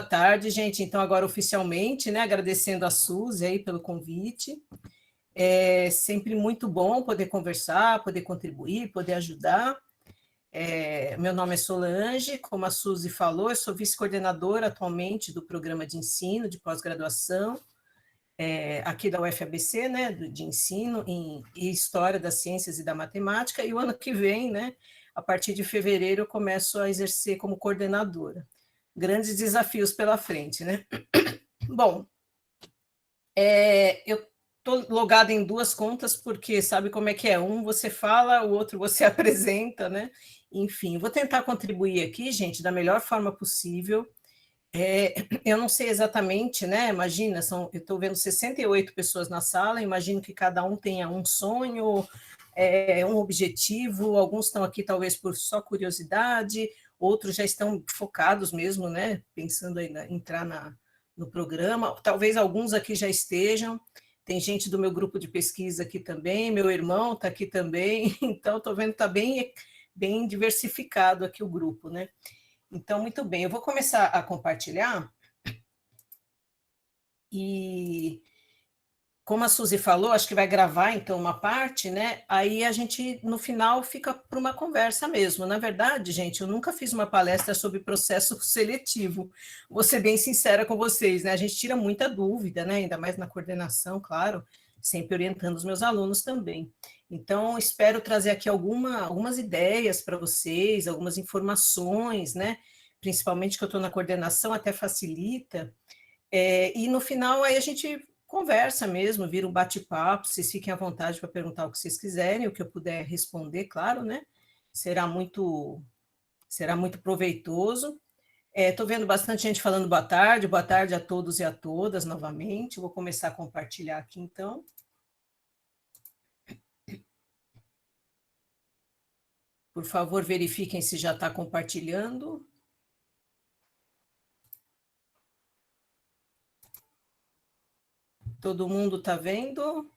tarde, gente. Então, agora oficialmente, né, agradecendo a Suzy aí pelo convite. É sempre muito bom poder conversar, poder contribuir, poder ajudar. Meu nome é Solange, como a Suzy falou, eu sou vice-coordenadora atualmente do programa de ensino de pós-graduação, aqui da UFABC, né, de ensino em História das Ciências e da Matemática, e o ano que vem, né, a partir de fevereiro, eu começo a exercer como coordenadora. Grandes desafios pela frente, né? Bom, eu estou logada em duas contas, porque sabe como é que é? Um você fala, o outro você apresenta, né? Enfim, vou tentar contribuir aqui, gente, da melhor forma possível. Eu não sei exatamente, né? Imagina, eu estou vendo 68 pessoas na sala, imagino que cada um tenha um sonho, um objetivo, alguns estão aqui talvez por só curiosidade, outros já estão focados mesmo, né? Pensando em entrar no programa, talvez alguns aqui já estejam, tem gente do meu grupo de pesquisa aqui também, meu irmão está aqui também, então estou vendo que está bem diversificado aqui o grupo, né? Então, muito bem, eu vou começar a compartilhar e, como a Suzy falou, acho que vai gravar, então, uma parte, né? Aí a gente, no final, fica para uma conversa mesmo. Na verdade, gente, eu nunca fiz uma palestra sobre processo seletivo. Vou ser bem sincera com vocês, né? A gente tira muita dúvida, né? Ainda mais na coordenação, claro, sempre orientando os meus alunos também. Então, espero trazer aqui algumas ideias para vocês, algumas informações, né? Principalmente que eu estou na coordenação, até facilita. E no final, aí a gente conversa mesmo, vira um bate-papo, vocês fiquem à vontade para perguntar o que vocês quiserem, o que eu puder responder, claro, né? Será muito proveitoso. Estou vendo bastante gente falando boa tarde a todos e a todas novamente. Vou começar a compartilhar aqui, então. Por favor, verifiquem se já está compartilhando. Todo mundo está vendo?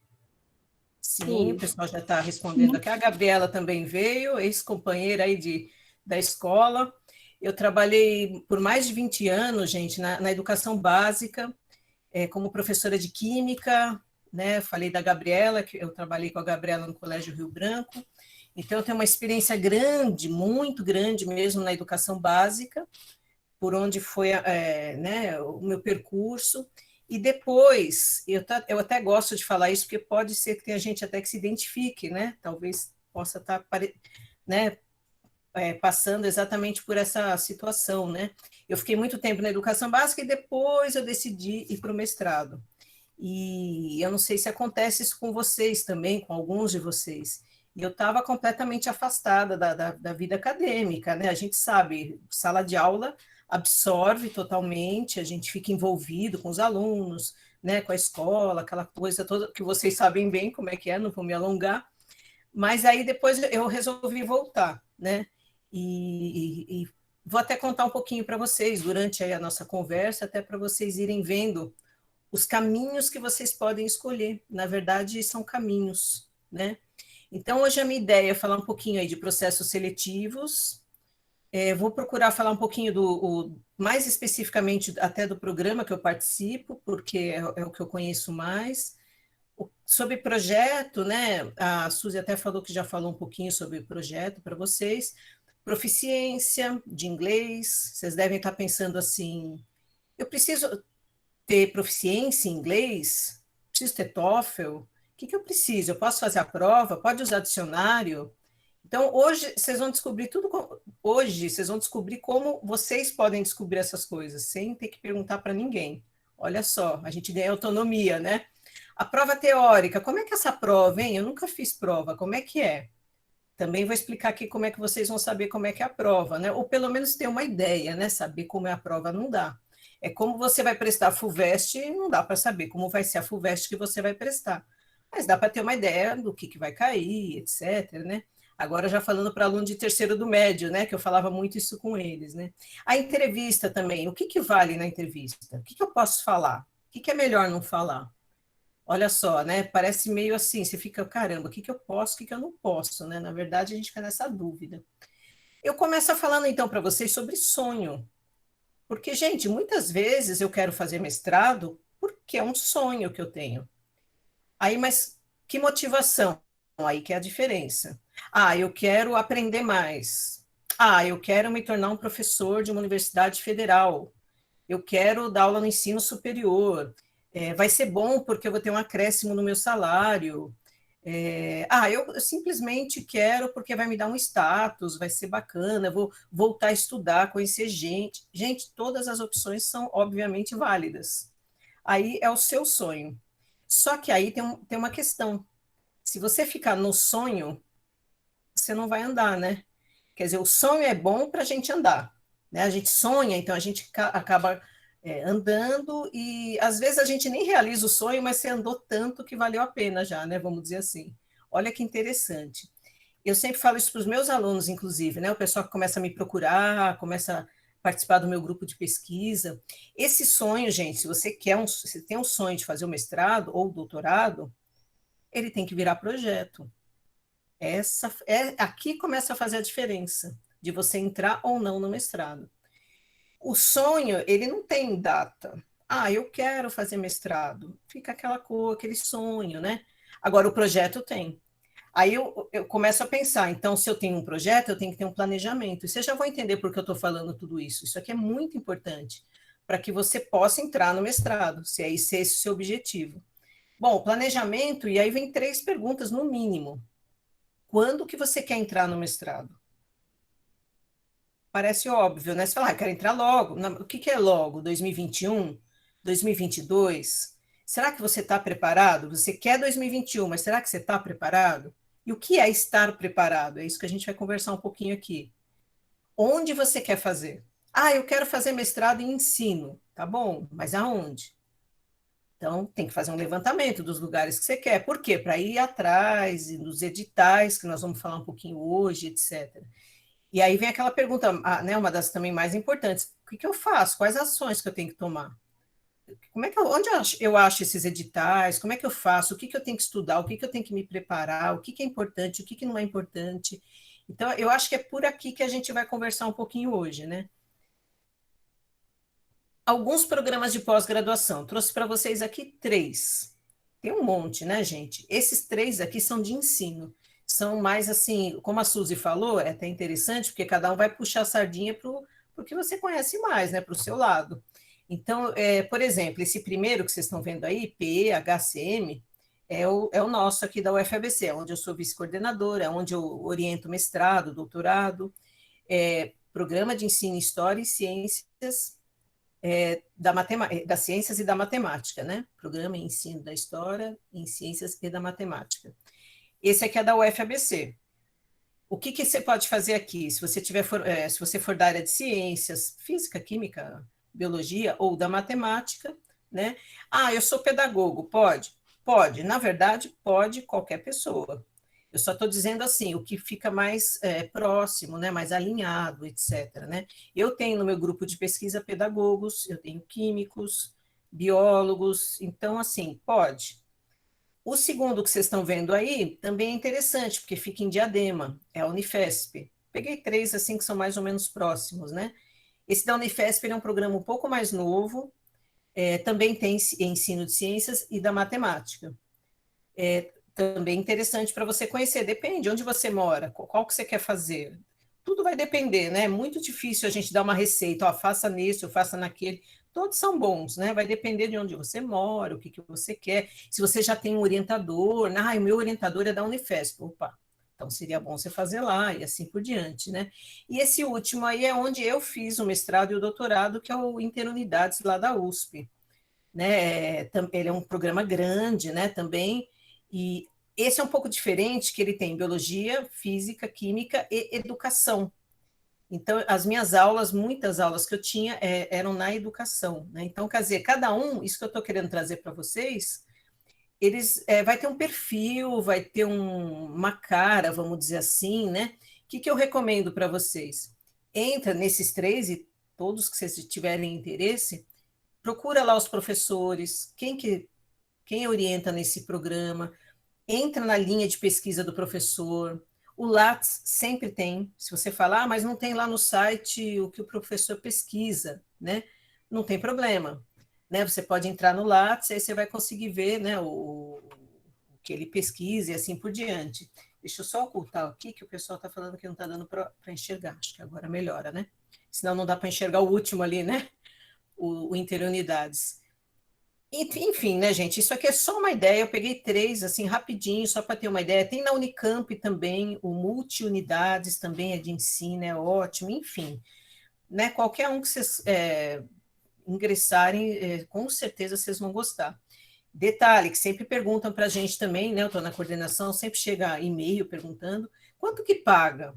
Sim, o pessoal já está respondendo aqui. A Gabriela também veio, ex-companheira aí da escola. Eu trabalhei por mais de 20 anos, gente, na educação básica, como professora de química, né? Falei da Gabriela, que eu trabalhei com a Gabriela no Colégio Rio Branco. Então, eu tenho uma experiência grande, muito grande mesmo na educação básica, por onde foi né, o meu percurso. E depois, eu até gosto de falar isso, porque pode ser que tenha gente até que se identifique, né? Talvez possa estar né, passando exatamente por essa situação, né? Eu fiquei muito tempo na educação básica e depois eu decidi ir para o mestrado. E eu não sei se acontece isso com vocês também, com alguns de vocês. E eu estava completamente afastada da vida acadêmica, né? A gente sabe, sala de aula absorve totalmente, a gente fica envolvido com os alunos, né? Com a escola, aquela coisa toda que vocês sabem bem como é que é, não vou me alongar. Mas aí depois eu resolvi voltar, né? E vou até contar um pouquinho para vocês durante a nossa conversa, até para vocês irem vendo os caminhos que vocês podem escolher. Na verdade, são caminhos, né? Então, hoje a minha ideia é falar um pouquinho aí de processos seletivos. Vou procurar falar um pouquinho mais especificamente até do programa que eu participo, porque é o que eu conheço mais. Sobre projeto, né? A Suzy até falou que já falou um pouquinho sobre projeto para vocês. Proficiência de inglês, vocês devem estar pensando assim, eu preciso ter proficiência em inglês? Preciso ter TOEFL? O que eu preciso? Eu posso fazer a prova? Pode usar dicionário? Então, hoje vocês vão descobrir hoje vocês vão descobrir como vocês podem descobrir essas coisas, sem ter que perguntar para ninguém. Olha só, a gente ganha autonomia, né? A prova teórica, como é que é essa prova, hein? Eu nunca fiz prova, como é que é? Também vou explicar aqui como é que vocês vão saber como é que é a prova, né? Ou pelo menos ter uma ideia, né? Saber como é a prova não dá. É como você vai prestar a FUVEST, não dá para saber como vai ser a FUVEST que você vai prestar. Mas dá para ter uma ideia do que vai cair, etc, né? Agora já falando para aluno de terceiro do médio, né? Que eu falava muito isso com eles, né? A entrevista também, o que vale na entrevista? O que eu posso falar? O que é melhor não falar? Olha só, né? Parece meio assim, você fica, caramba, o que eu posso, o que eu não posso, né? Na verdade, a gente fica nessa dúvida. Eu começo falando então para vocês sobre sonho. Porque, gente, muitas vezes eu quero fazer mestrado porque é um sonho que eu tenho. Aí, mas que motivação? Aí que é a diferença. Ah, eu quero aprender mais. Ah, eu quero me tornar um professor de uma universidade federal. Eu quero dar aula no ensino superior. Vai ser bom porque eu vou ter um acréscimo no meu salário. Eu simplesmente quero porque vai me dar um status, vai ser bacana, eu vou voltar a estudar, conhecer gente. Gente, todas as opções são obviamente válidas. Aí é o seu sonho. Só que aí tem uma questão. Se você ficar no sonho, você não vai andar, né? Quer dizer, o sonho é bom para a gente andar, né? A gente sonha, então a gente acaba andando e às vezes a gente nem realiza o sonho, mas você andou tanto que valeu a pena já, né? Vamos dizer assim. Olha que interessante. Eu sempre falo isso para os meus alunos, inclusive, né? O pessoal que começa a me procurar, começa a participar do meu grupo de pesquisa. Esse sonho, gente, se você se tem um sonho de fazer o mestrado ou o doutorado, ele tem que virar projeto. Aqui começa a fazer a diferença de você entrar ou não no mestrado. O sonho, ele não tem data. Ah, eu quero fazer mestrado. Fica aquela cor, aquele sonho, né? Agora, o projeto tem. Aí eu começo a pensar, então, se eu tenho um projeto, eu tenho que ter um planejamento. E você já vai entender por que eu estou falando tudo isso. Isso aqui é muito importante para que você possa entrar no mestrado, se é esse o seu objetivo. Bom, planejamento, e aí vem 3 perguntas no mínimo. Quando que você quer entrar no mestrado? Parece óbvio, né? Você fala, quero entrar logo. O que é logo? 2021? 2022? Será que você está preparado? Você quer 2021, mas será que você está preparado? E o que é estar preparado? É isso que a gente vai conversar um pouquinho aqui. Onde você quer fazer? Ah, eu quero fazer mestrado em ensino. Tá bom, mas aonde? Então, tem que fazer um levantamento dos lugares que você quer. Por quê? Para ir atrás dos editais, que nós vamos falar um pouquinho hoje, etc. E aí vem aquela pergunta, né, uma das também mais importantes: o que eu faço? Quais ações que eu tenho que tomar? Como é que onde eu acho esses editais? Como é que eu faço? O que eu tenho que estudar? O que eu tenho que me preparar? O que é importante? O que não é importante? Então, eu acho que é por aqui que a gente vai conversar um pouquinho hoje, né? Alguns programas de pós-graduação. Trouxe para vocês aqui 3. Tem um monte, né, gente? Esses 3 aqui são de ensino. São mais assim, como a Suzy falou, é até interessante, porque cada um vai puxar a sardinha para o que você conhece mais, né? Para o seu lado. Então, por exemplo, esse primeiro que vocês estão vendo aí, PE-HCM, é o nosso aqui da UFABC, é onde eu sou vice-coordenadora, é onde eu oriento mestrado, doutorado, programa de ensino em História e Ciências das ciências e da matemática, né? Programa em ensino da história, em ciências e da matemática. Esse aqui é da UFABC. O que você pode fazer aqui? Se você se você for da área de ciências, física, química, biologia ou da matemática, né? Ah, eu sou pedagogo, pode? Pode. Na verdade, pode qualquer pessoa. Eu só estou dizendo assim, o que fica mais próximo, né, mais alinhado, etc. Né? Eu tenho no meu grupo de pesquisa pedagogos, eu tenho químicos, biólogos, então, assim, pode. O segundo que vocês estão vendo aí também é interessante, porque fica em Diadema, é a Unifesp. Peguei 3 assim que são mais ou menos próximos, né? Esse da Unifesp é um programa um pouco mais novo, também tem ensino de ciências e da matemática. Também interessante para você conhecer, depende onde você mora, qual que você quer fazer. Tudo vai depender, né? É muito difícil a gente dar uma receita, ó, faça nisso, faça naquele. Todos são bons, né? Vai depender de onde você mora, o que você quer. Se você já tem um orientador, o meu orientador é da Unifesp. Opa, então seria bom você fazer lá e assim por diante, né? E esse último aí é onde eu fiz o mestrado e o doutorado, que é o Interunidades lá da USP, né? Ele é um programa grande, né? Também, e esse é um pouco diferente, que ele tem biologia, física, química e educação. Então, as minhas aulas, muitas aulas que eu tinha eram na educação, né? Então, quer dizer, cada um, isso que eu estou querendo trazer para vocês, eles vai ter um perfil, vai ter uma cara, vamos dizer assim, né? O que eu recomendo para vocês? Entra nesses 3 e todos que vocês tiverem interesse, procura lá os professores, quem orienta nesse programa, entra na linha de pesquisa do professor, O Lattes sempre tem. Se você falar, mas não tem lá no site o que o professor pesquisa, né? Não tem problema, né? Você pode entrar no Lattes, aí você vai conseguir ver, né, o que ele pesquisa e assim por diante. Deixa eu só ocultar aqui, que o pessoal está falando que não está dando para enxergar. Acho que agora melhora, né? Senão não dá para enxergar o último ali, né? O interunidades. Enfim, né, gente? Isso aqui é só uma ideia. Eu peguei três, assim, rapidinho, só para ter uma ideia. Tem na Unicamp também, o multi-unidades também é de ensino, é ótimo. Enfim, né? Qualquer um que vocês ingressarem, com certeza vocês vão gostar. Detalhe que sempre perguntam para a gente também, né? Eu estou na coordenação, sempre chega e-mail perguntando quanto que paga.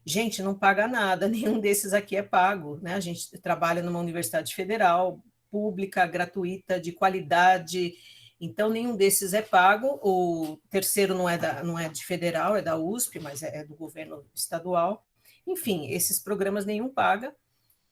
Gente, não paga nada, nenhum desses aqui é pago, né? A gente trabalha numa universidade federal, pública, gratuita, de qualidade, então nenhum desses é pago. O terceiro não é de federal, é da USP, mas é do governo estadual. Enfim, esses programas nenhum paga.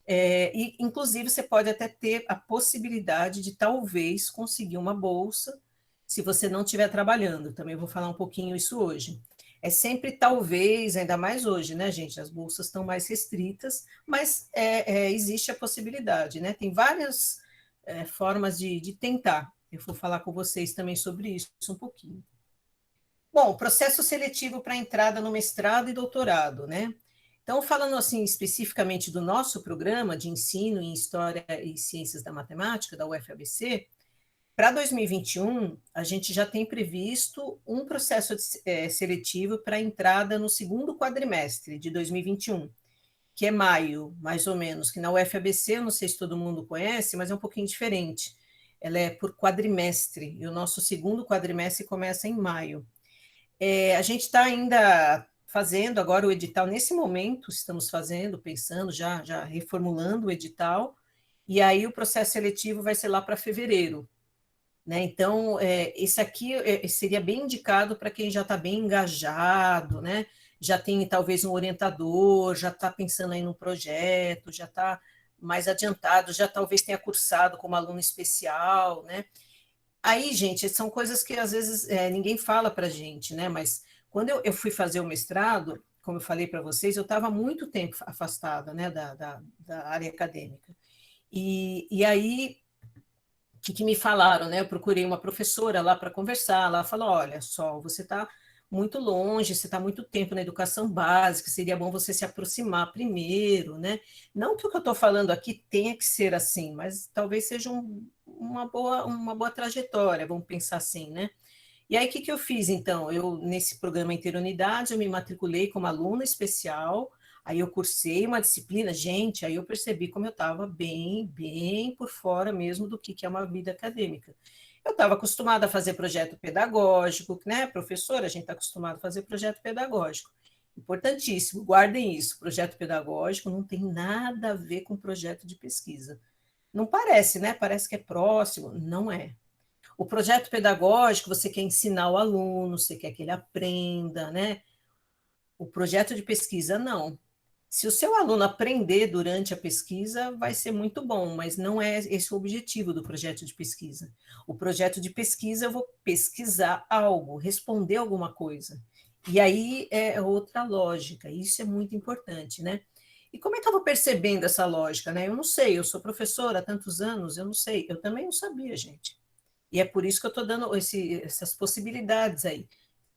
E, inclusive, você pode até ter a possibilidade de talvez conseguir uma bolsa se você não estiver trabalhando. Também vou falar um pouquinho isso hoje. É sempre talvez, ainda mais hoje, né, gente? As bolsas estão mais restritas, mas existe a possibilidade, né? Tem várias formas de tentar. Eu vou falar com vocês também sobre isso um pouquinho. Bom, processo seletivo para entrada no mestrado e doutorado, né? Então, falando assim especificamente do nosso programa de ensino em História e Ciências da Matemática, da UFABC, para 2021, a gente já tem previsto um processo seletivo para entrada no segundo quadrimestre de 2021, que é maio, mais ou menos, que na UFABC, eu não sei se todo mundo conhece, mas é um pouquinho diferente. Ela é por quadrimestre, e o nosso segundo quadrimestre começa em maio. A gente está ainda fazendo agora o edital, nesse momento estamos fazendo, pensando, já reformulando o edital, e aí o processo seletivo vai ser lá para fevereiro, né? Então, esse aqui seria bem indicado para quem já está bem engajado, né? Já tem talvez um orientador, já está pensando aí no projeto, já está mais adiantado, já talvez tenha cursado como aluno especial, né? Aí, gente, são coisas que às vezes ninguém fala para a gente, né? Mas quando eu fui fazer o mestrado, como eu falei para vocês, eu estava muito tempo afastada, né, da área acadêmica. E aí, o que me falaram, né? Eu procurei uma professora lá para conversar. Ela falou: olha só, você está muito longe, você está muito tempo na educação básica, seria bom você se aproximar primeiro, né? Não que o que eu estou falando aqui tenha que ser assim, mas talvez seja uma boa trajetória, vamos pensar assim, né? E aí, o que eu fiz, então? Eu, nesse programa Interunidade, eu me matriculei como aluna especial, aí eu cursei uma disciplina, gente, aí eu percebi como eu estava bem por fora mesmo do que é uma vida acadêmica. Eu estava acostumada a fazer projeto pedagógico, né? Professora, a gente está acostumado a fazer projeto pedagógico. Importantíssimo, guardem isso, projeto pedagógico não tem nada a ver com projeto de pesquisa. Não parece, né? Parece que é próximo, não é. O projeto pedagógico, você quer ensinar o aluno, você quer que ele aprenda, né? O projeto de pesquisa, não. Se o seu aluno aprender durante a pesquisa, vai ser muito bom, mas não é esse o objetivo do projeto de pesquisa. O projeto de pesquisa, eu vou pesquisar algo, responder alguma coisa. E aí é outra lógica, isso é muito importante, né? E como é que eu vou percebendo essa lógica, né? Eu não sei, eu sou professora há tantos anos, eu não sei, eu também não sabia, gente. E é por isso que eu estou dando essas possibilidades aí.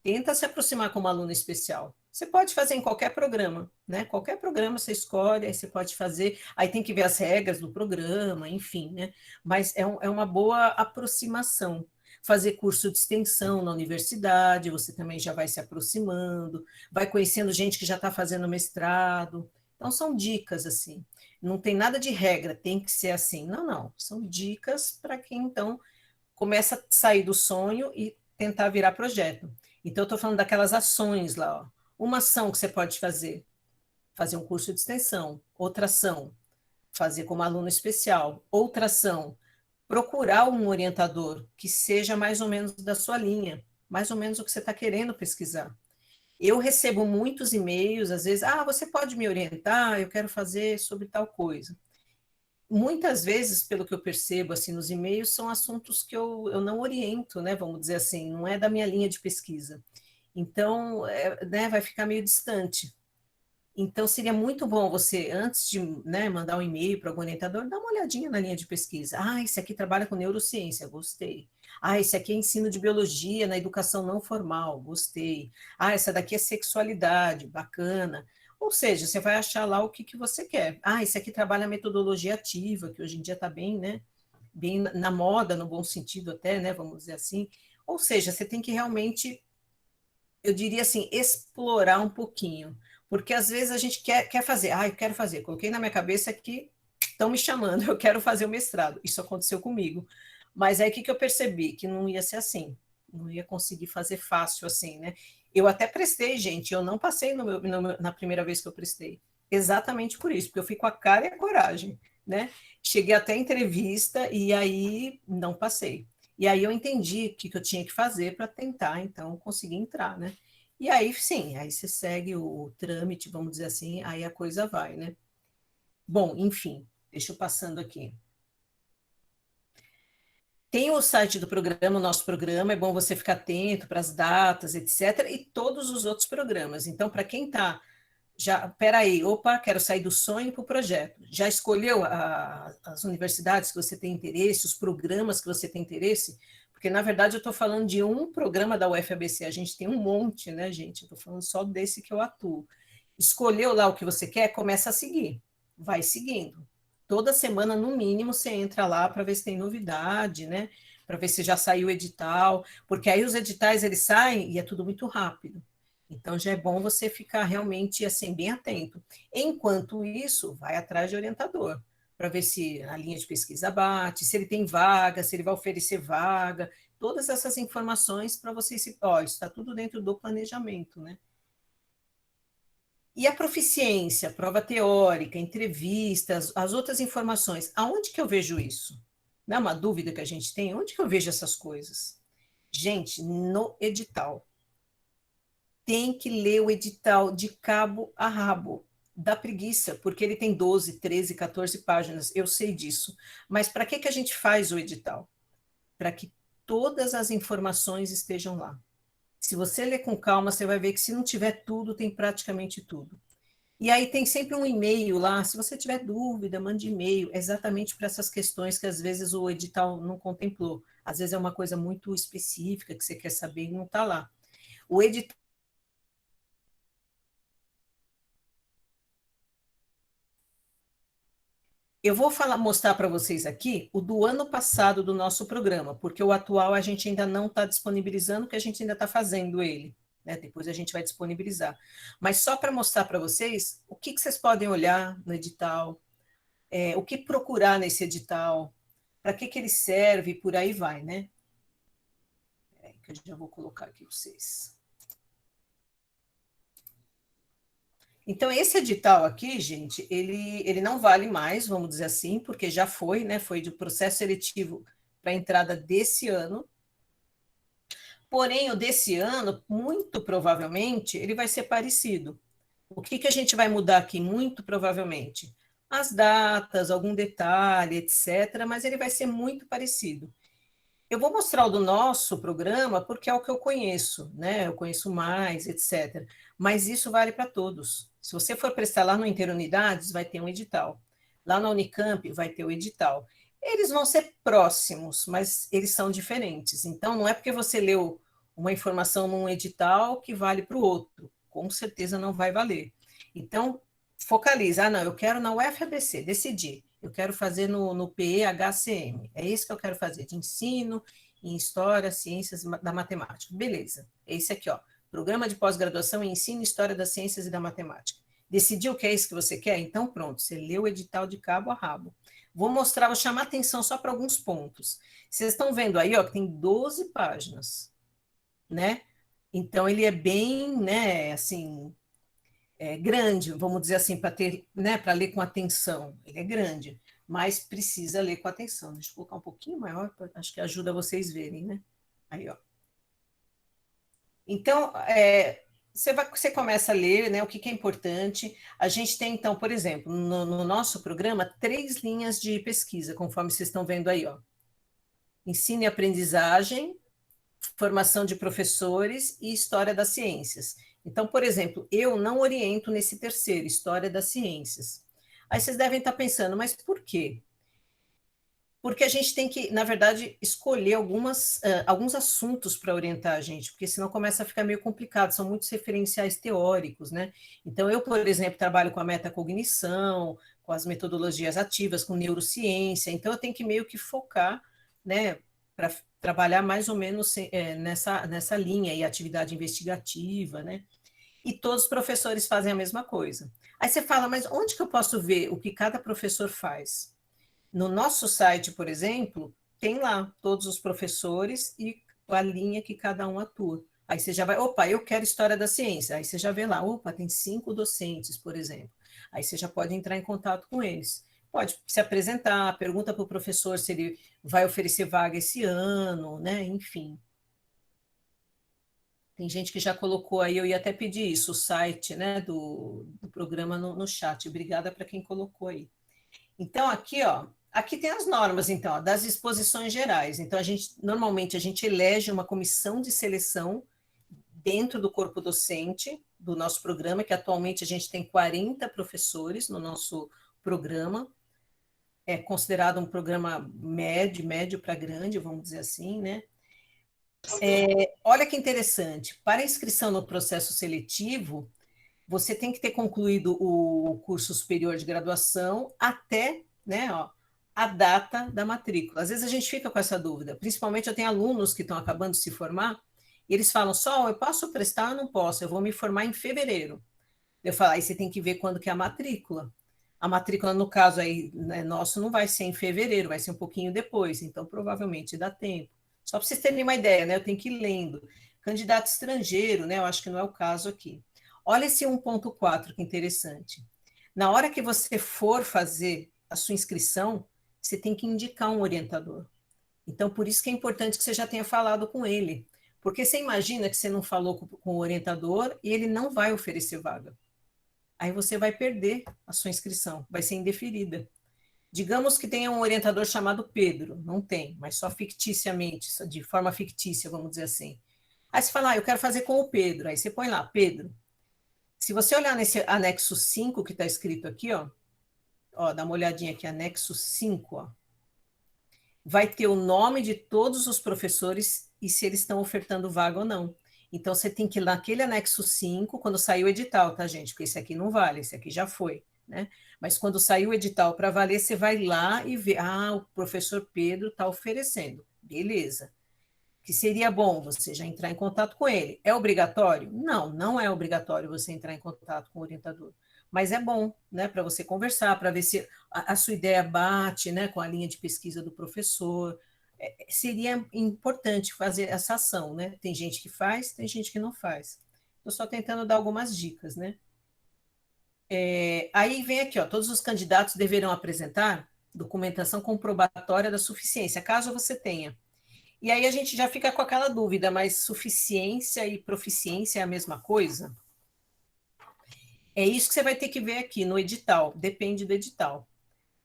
Tenta se aproximar como aluno especial. Você pode fazer em qualquer programa, né? Qualquer programa você escolhe, aí você pode fazer. Aí tem que ver as regras do programa, enfim, né? Mas é uma boa aproximação. Fazer curso de extensão na universidade, você também já vai se aproximando, vai conhecendo gente que já está fazendo mestrado. Então, são dicas, assim. Não tem nada de regra, tem que ser assim. Não, não. São dicas para quem, então, começa a sair do sonho e tentar virar projeto. Então, eu estou falando daquelas ações lá. Ó. Uma ação que você pode fazer, fazer um curso de extensão. Outra ação, fazer como aluno especial. Outra ação, procurar um orientador que seja mais ou menos da sua linha, mais ou menos o que você está querendo pesquisar. Eu recebo muitos e-mails, às vezes, você pode me orientar, eu quero fazer sobre tal coisa. Muitas vezes, pelo que eu percebo assim nos e-mails, são assuntos que eu não oriento, né? Vamos dizer assim, não é da minha linha de pesquisa. Então, né, vai ficar meio distante. Então, seria muito bom você, antes de, né, mandar um e-mail para algum orientador, dar uma olhadinha na linha de pesquisa. Ah, esse aqui trabalha com neurociência, gostei. Ah, esse aqui é ensino de biologia na educação não formal, gostei. Ah, essa daqui é sexualidade, bacana. Ou seja, você vai achar lá o que, que você quer. Ah, esse aqui trabalha metodologia ativa, que hoje em dia está bem, né? Bem na moda, no bom sentido até, né? Vamos dizer assim. Ou seja, você tem que realmente, eu diria assim, explorar um pouquinho. Porque às vezes a gente quer fazer, ah, eu quero fazer, coloquei na minha cabeça que estão me chamando, eu quero fazer o mestrado. Isso aconteceu comigo. Mas aí o que, que eu percebi? Que não ia ser assim, não ia conseguir fazer fácil assim, né? Eu até prestei, gente, eu não passei na primeira vez que eu prestei. Exatamente por isso, porque eu fui com a cara e a coragem, né? Cheguei até a entrevista e aí não passei. E aí eu entendi o que, que eu tinha que fazer para tentar, então, conseguir entrar, né? E aí, sim, aí você segue o trâmite, vamos dizer assim, aí a coisa vai, né? Bom, enfim, deixa eu passando aqui. Tem o site do programa, o nosso programa, é bom você ficar atento para as datas, etc., e todos os outros programas. Então, para quem está já, peraí, opa, quero sair do sonho para o projeto. Já escolheu as universidades que você tem interesse, os programas que você tem interesse? Porque, na verdade, eu estou falando de um programa da UFABC, a gente tem um monte, né, gente? Eu estou falando só desse que eu atuo. Escolheu lá o que você quer, começa a seguir. Vai seguindo. Toda semana, no mínimo, você entra lá para ver se tem novidade, né? Para ver se já saiu o edital, porque aí os editais eles saem e é tudo muito rápido. Então já é bom você ficar realmente assim bem atento. Enquanto isso, vai atrás de orientador para ver se a linha de pesquisa bate, se ele tem vaga, se ele vai oferecer vaga, todas essas informações para você se, ó, está tudo dentro do planejamento, né? E a proficiência, prova teórica, entrevistas, as outras informações, aonde que eu vejo isso? Não é uma dúvida que a gente tem? Onde que eu vejo essas coisas? Gente, no edital. Tem que ler o edital de cabo a rabo. Dá preguiça, porque ele tem 12, 13, 14 páginas, eu sei disso. Mas para que, que a gente faz o edital? Para que todas as informações estejam lá. Se você ler com calma, você vai ver que se não tiver tudo, tem praticamente tudo. E aí tem sempre um e-mail lá, se você tiver dúvida, mande e-mail, exatamente para essas questões que às vezes o edital não contemplou. Às vezes é uma coisa muito específica que você quer saber e não está lá. O edital Eu vou mostrar para vocês aqui o do ano passado do nosso programa, porque o atual a gente ainda não está disponibilizando, porque a gente ainda está fazendo ele. Né? Depois a gente vai disponibilizar. Mas só para mostrar para vocês o que, que vocês podem olhar no edital, o que procurar nesse edital, para que, que ele serve, e por aí vai, né? Que eu já vou colocar aqui para vocês. Então, esse edital aqui, gente, ele não vale mais, vamos dizer assim, porque já foi, né? Foi do processo seletivo para a entrada desse ano. Porém, o desse ano, muito provavelmente, ele vai ser parecido. O que, que a gente vai mudar aqui? Muito provavelmente. As datas, algum detalhe, etc., mas ele vai ser muito parecido. Eu vou mostrar o do nosso programa porque é o que eu conheço, né? Eu conheço mais, etc. Mas isso vale para todos. Se você for prestar lá no Interunidades, vai ter um edital. Lá na Unicamp, vai ter o edital. Eles vão ser próximos, mas eles são diferentes. Então, não é porque você leu uma informação num edital que vale para o outro. Com certeza não vai valer. Então, focaliza. Ah, não, eu quero na UFABC, decidi. Eu quero fazer no PEHCM. É isso que eu quero fazer, de ensino em História, Ciências da Matemática. Beleza. Esse aqui, ó. Programa de pós-graduação em Ensino, História das Ciências e da Matemática. Decidiu que é isso que você quer? Então, pronto. Você leu o edital de cabo a rabo. Vou mostrar, vou chamar atenção só para alguns pontos. Vocês estão vendo aí, ó, que tem 12 páginas, né? Então, ele é bem, né, assim, grande, vamos dizer assim, para ter, né, para ler com atenção. Ele é grande, mas precisa ler com atenção. Deixa eu colocar um pouquinho maior, acho que ajuda vocês verem, né? Aí, ó. Então, você começa a ler, né, o que, que é importante. A gente tem, então, por exemplo, no nosso programa, 3 linhas de pesquisa, conforme vocês estão vendo aí, ó. Ensino e aprendizagem, formação de professores e história das ciências. Então, por exemplo, eu não oriento nesse terceiro, história das ciências. Aí vocês devem estar pensando, mas por quê? Porque a gente tem que, na verdade, escolher alguns assuntos para orientar a gente, porque senão começa a ficar meio complicado, são muitos referenciais teóricos, né? Então, eu, por exemplo, trabalho com a metacognição, com as metodologias ativas, com neurociência, então eu tenho que meio que focar, né, para trabalhar mais ou menos nessa linha aí, atividade investigativa, né? E todos os professores fazem a mesma coisa. Aí você fala, mas onde que eu posso ver o que cada professor faz? No nosso site, por exemplo, tem lá todos os professores e a linha que cada um atua. Aí você já vai, opa, eu quero história da ciência. Aí você já vê lá, opa, tem 5 docentes, por exemplo. Aí você já pode entrar em contato com eles. Pode se apresentar, pergunta para o professor se ele vai oferecer vaga esse ano, né? Enfim. Tem gente que já colocou aí, eu ia até pedir isso, o site, né, do programa no chat. Obrigada para quem colocou aí. Então, aqui, ó, aqui tem as normas, então, ó, das exposições gerais. Então, normalmente, a gente elege uma comissão de seleção dentro do corpo docente do nosso programa, que atualmente a gente tem 40 professores no nosso programa. É considerado um programa médio para grande, vamos dizer assim, né? Olha que interessante, para inscrição no processo seletivo, você tem que ter concluído o curso superior de graduação até, né, ó, a data da matrícula. Às vezes a gente fica com essa dúvida, principalmente eu tenho alunos que estão acabando de se formar, e eles falam, só, eu posso prestar ou não posso? Eu vou me formar em fevereiro. Eu falo, aí você tem que ver quando que é a matrícula. A matrícula, no caso aí, né, nosso, não vai ser em fevereiro, vai ser um pouquinho depois, então provavelmente dá tempo. Só para vocês terem uma ideia, né? Eu tenho que ir lendo. Candidato estrangeiro, né? Eu acho que não é o caso aqui. Olha esse 1.4, que interessante. Na hora que você for fazer a sua inscrição, você tem que indicar um orientador. Então, por isso que é importante que você já tenha falado com ele. Porque você imagina que você não falou com o orientador e ele não vai oferecer vaga. Aí você vai perder a sua inscrição, vai ser indeferida. Digamos que tenha um orientador chamado Pedro, não tem, mas só ficticiamente, de forma fictícia, vamos dizer assim. Aí você fala, eu quero fazer com o Pedro, aí você põe lá, Pedro. Se você olhar nesse anexo 5 que está escrito aqui, ó, dá uma olhadinha aqui, anexo 5, ó, vai ter o nome de todos os professores e se eles estão ofertando vaga ou não. Então, você tem que ir naquele anexo 5, quando sair o edital, tá, gente? Porque esse aqui não vale, esse aqui já foi, né? Mas quando sair o edital para valer, você vai lá e vê, o professor Pedro está oferecendo. Beleza. Que seria bom você já entrar em contato com ele. É obrigatório? Não, não é obrigatório você entrar em contato com o orientador. Mas é bom, né, para você conversar, para ver se a sua ideia bate, né, com a linha de pesquisa do professor. Seria importante fazer essa ação, né? Tem gente que faz, tem gente que não faz. Estou só tentando dar algumas dicas, né? Aí vem aqui, ó, todos os candidatos deverão apresentar documentação comprobatória da suficiência, caso você tenha. E aí a gente já fica com aquela dúvida, mas suficiência e proficiência é a mesma coisa? É isso que você vai ter que ver aqui no edital, depende do edital.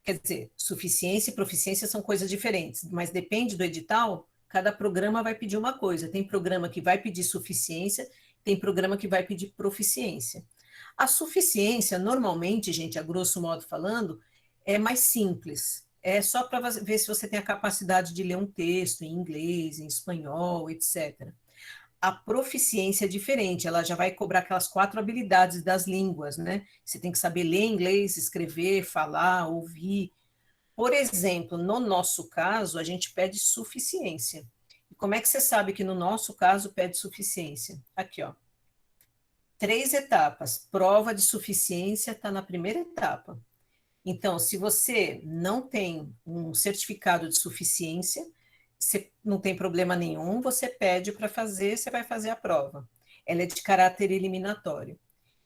Quer dizer, suficiência e proficiência são coisas diferentes, mas depende do edital, cada programa vai pedir uma coisa. Tem programa que vai pedir suficiência, tem programa que vai pedir proficiência. A suficiência, normalmente, gente, a grosso modo falando, é mais simples. É só para ver se você tem a capacidade de ler um texto em inglês, em espanhol, etc. A proficiência é diferente, ela já vai cobrar aquelas 4 habilidades das línguas, né? Você tem que saber ler inglês, escrever, falar, ouvir. Por exemplo, no nosso caso, a gente pede suficiência. E como é que você sabe que no nosso caso pede suficiência? Aqui, ó. 3 etapas. Prova de suficiência está na primeira etapa. Então, se você não tem um certificado de suficiência, você não tem problema nenhum, você pede para fazer, você vai fazer a prova. Ela é de caráter eliminatório.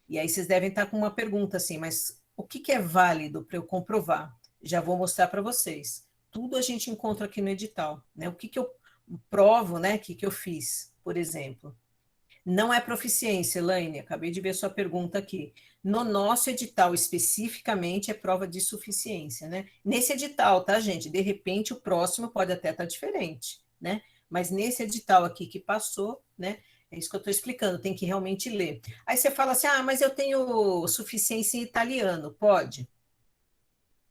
E aí vocês devem estar com uma pergunta assim, mas o que é válido para eu comprovar? Já vou mostrar para vocês. Tudo a gente encontra aqui no edital, né? O que eu provo, né? O que eu fiz, por exemplo. Não é proficiência, Elaine, acabei de ver sua pergunta aqui. No nosso edital, especificamente, é prova de suficiência, né? Nesse edital, tá, gente? De repente, o próximo pode até estar diferente, né? Mas nesse edital aqui que passou, né? É isso que eu estou explicando, tem que realmente ler. Aí você fala assim: ah, mas eu tenho suficiência em italiano, pode?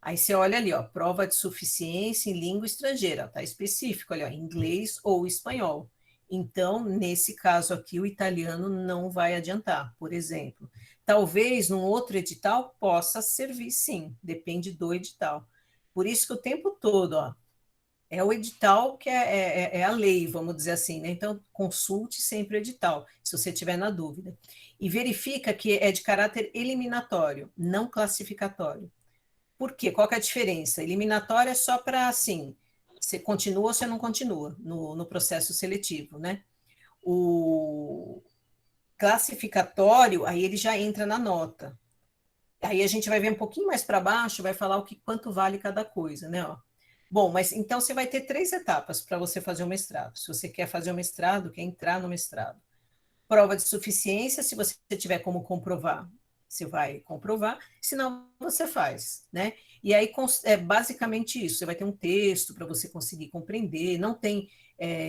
Aí você olha ali, ó, prova de suficiência em língua estrangeira, tá específico ali, ó, inglês ou espanhol. Então, nesse caso aqui, o italiano não vai adiantar, por exemplo. Talvez num outro edital possa servir, sim, depende do edital. Por isso que o tempo todo, ó, é o edital que é a lei, vamos dizer assim, né? Então, consulte sempre o edital, se você tiver na dúvida. E verifica que é de caráter eliminatório, não classificatório. Por quê? Qual que é a diferença? Eliminatória é só para, assim, você continua ou você não continua no processo seletivo, né? O classificatório, aí ele já entra na nota. Aí a gente vai ver um pouquinho mais para baixo, vai falar quanto vale cada coisa, né? Ó. Bom, mas então você vai ter 3 etapas para você fazer o mestrado. Se você quer fazer o mestrado, quer entrar no mestrado. Prova de suficiência, se você tiver como comprovar, você vai comprovar, senão você faz, né? E aí é basicamente isso, você vai ter um texto para você conseguir compreender, não tem,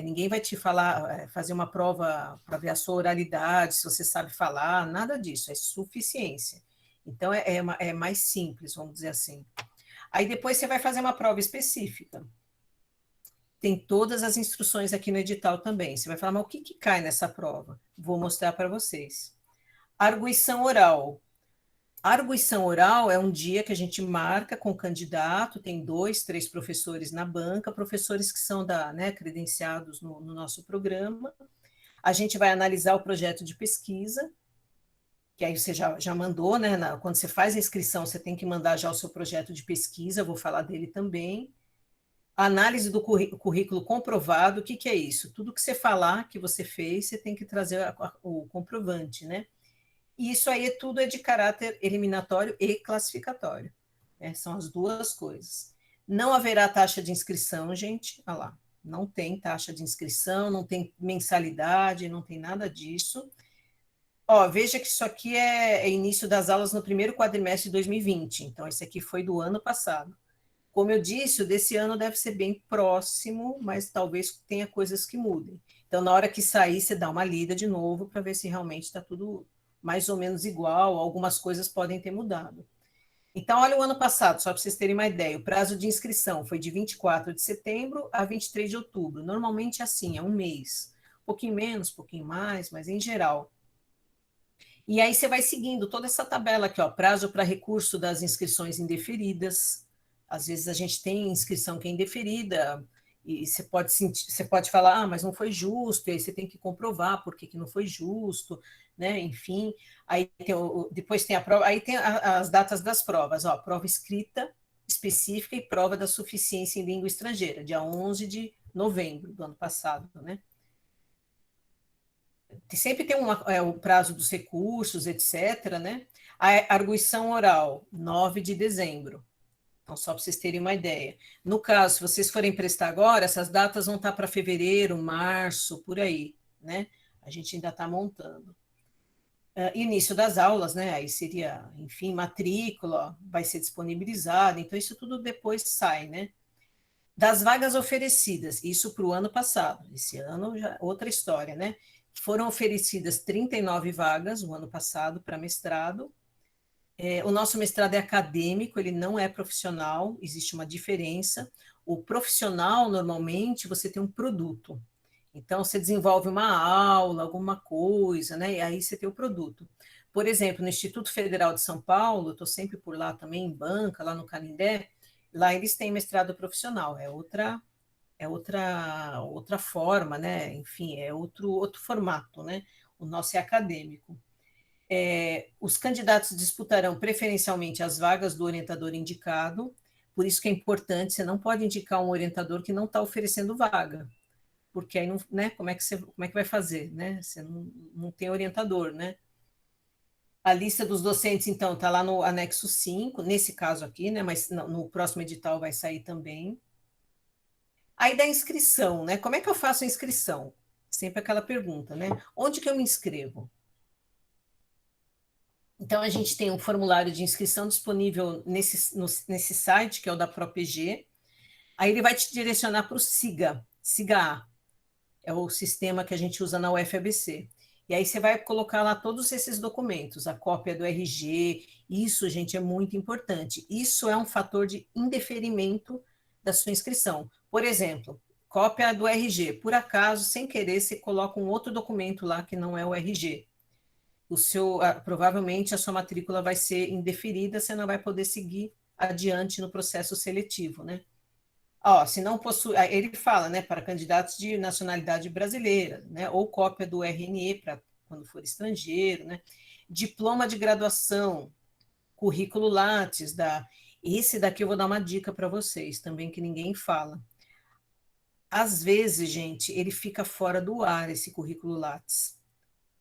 ninguém vai te falar, fazer uma prova para ver a sua oralidade, se você sabe falar, nada disso, é suficiência. Então é mais simples, vamos dizer assim. Aí depois você vai fazer uma prova específica. Tem todas as instruções aqui no edital também. Você vai falar, mas o que, que cai nessa prova? Vou mostrar para vocês. Arguição oral. Arguição oral é um dia que a gente marca com o candidato, tem 2, 3 professores na banca, professores que são credenciados no nosso programa. A gente vai analisar o projeto de pesquisa, que aí você já mandou, né? Quando você faz a inscrição, você tem que mandar já o seu projeto de pesquisa, vou falar dele também. A análise do currículo comprovado, o que, que é isso? Tudo que você falar que você fez, você tem que trazer o comprovante, né? E isso aí tudo é de caráter eliminatório e classificatório. São as duas coisas. Não haverá taxa de inscrição, gente. Olha lá. Não tem taxa de inscrição, não tem mensalidade, não tem nada disso. Ó, veja que isso aqui é início das aulas no primeiro quadrimestre de 2020. Então, esse aqui foi do ano passado. Como eu disse, o desse ano deve ser bem próximo, mas talvez tenha coisas que mudem. Então, na hora que sair, você dá uma lida de novo para ver se realmente está tudo mais ou menos igual, algumas coisas podem ter mudado. Então, olha o ano passado, só para vocês terem uma ideia, o prazo de inscrição foi de 24 de setembro a 23 de outubro. Normalmente é assim, é um mês. Um pouquinho menos, um pouquinho mais, mas em geral. E aí você vai seguindo toda essa tabela aqui, ó, prazo para recurso das inscrições indeferidas. Às vezes a gente tem inscrição que é indeferida, e você pode falar, ah, mas não foi justo, e aí você tem que comprovar por que, que não foi justo, né? Enfim, aí tem depois tem a prova, aí tem as datas das provas, ó, prova escrita específica e prova da suficiência em língua estrangeira, dia 11 de novembro do ano passado, né? Sempre tem o prazo dos recursos, etc., né? A arguição oral, 9 de dezembro. Então, só para vocês terem uma ideia. No caso, se vocês forem prestar agora, essas datas vão estar para fevereiro, março, por aí, né? A gente ainda está montando. Início das aulas, né? Aí seria, enfim, matrícula, vai ser disponibilizada, então isso tudo depois sai, né? Das vagas oferecidas, isso para o ano passado, esse ano já outra história, né? Foram oferecidas 39 vagas no ano passado para mestrado. O nosso mestrado é acadêmico, ele não é profissional, existe uma diferença. O profissional, normalmente, você tem um produto. Então, você desenvolve uma aula, alguma coisa, né? E aí você tem o produto. Por exemplo, no Instituto Federal de São Paulo, eu estou sempre por lá também, em banca, lá no Canindé, lá eles têm mestrado profissional, outra forma, né? Enfim, é outro formato, né? O nosso é acadêmico. Os candidatos disputarão preferencialmente as vagas do orientador indicado, por isso que é importante, você não pode indicar um orientador que não está oferecendo vaga, porque aí não, né, como é que vai fazer, né? Você não tem orientador, né? A lista dos docentes, então, está lá no anexo 5, nesse caso aqui, né? Mas no próximo edital vai sair também. Aí da inscrição, né? Como é que eu faço a inscrição? Sempre aquela pergunta, né? Onde que eu me inscrevo? Então, a gente tem um formulário de inscrição disponível nesse site, que é o da ProPG. Aí ele vai te direcionar para o SIGA, SIGA A. é o sistema que a gente usa na UFABC. E aí você vai colocar lá todos esses documentos, a cópia do RG, isso, gente, é muito importante. Isso é um fator de indeferimento da sua inscrição. Por exemplo, cópia do RG. Por acaso, sem querer, você coloca um outro documento lá que não é o RG. Provavelmente a sua matrícula vai ser indeferida, você não vai poder seguir adiante no processo seletivo, né? Ó, se não possui, ele fala, né, para candidatos de nacionalidade brasileira, né, ou cópia do RNE para quando for estrangeiro, né, diploma de graduação, currículo Lattes, esse daqui eu vou dar uma dica para vocês também que ninguém fala. Às vezes, gente, ele fica fora do ar esse currículo Lattes,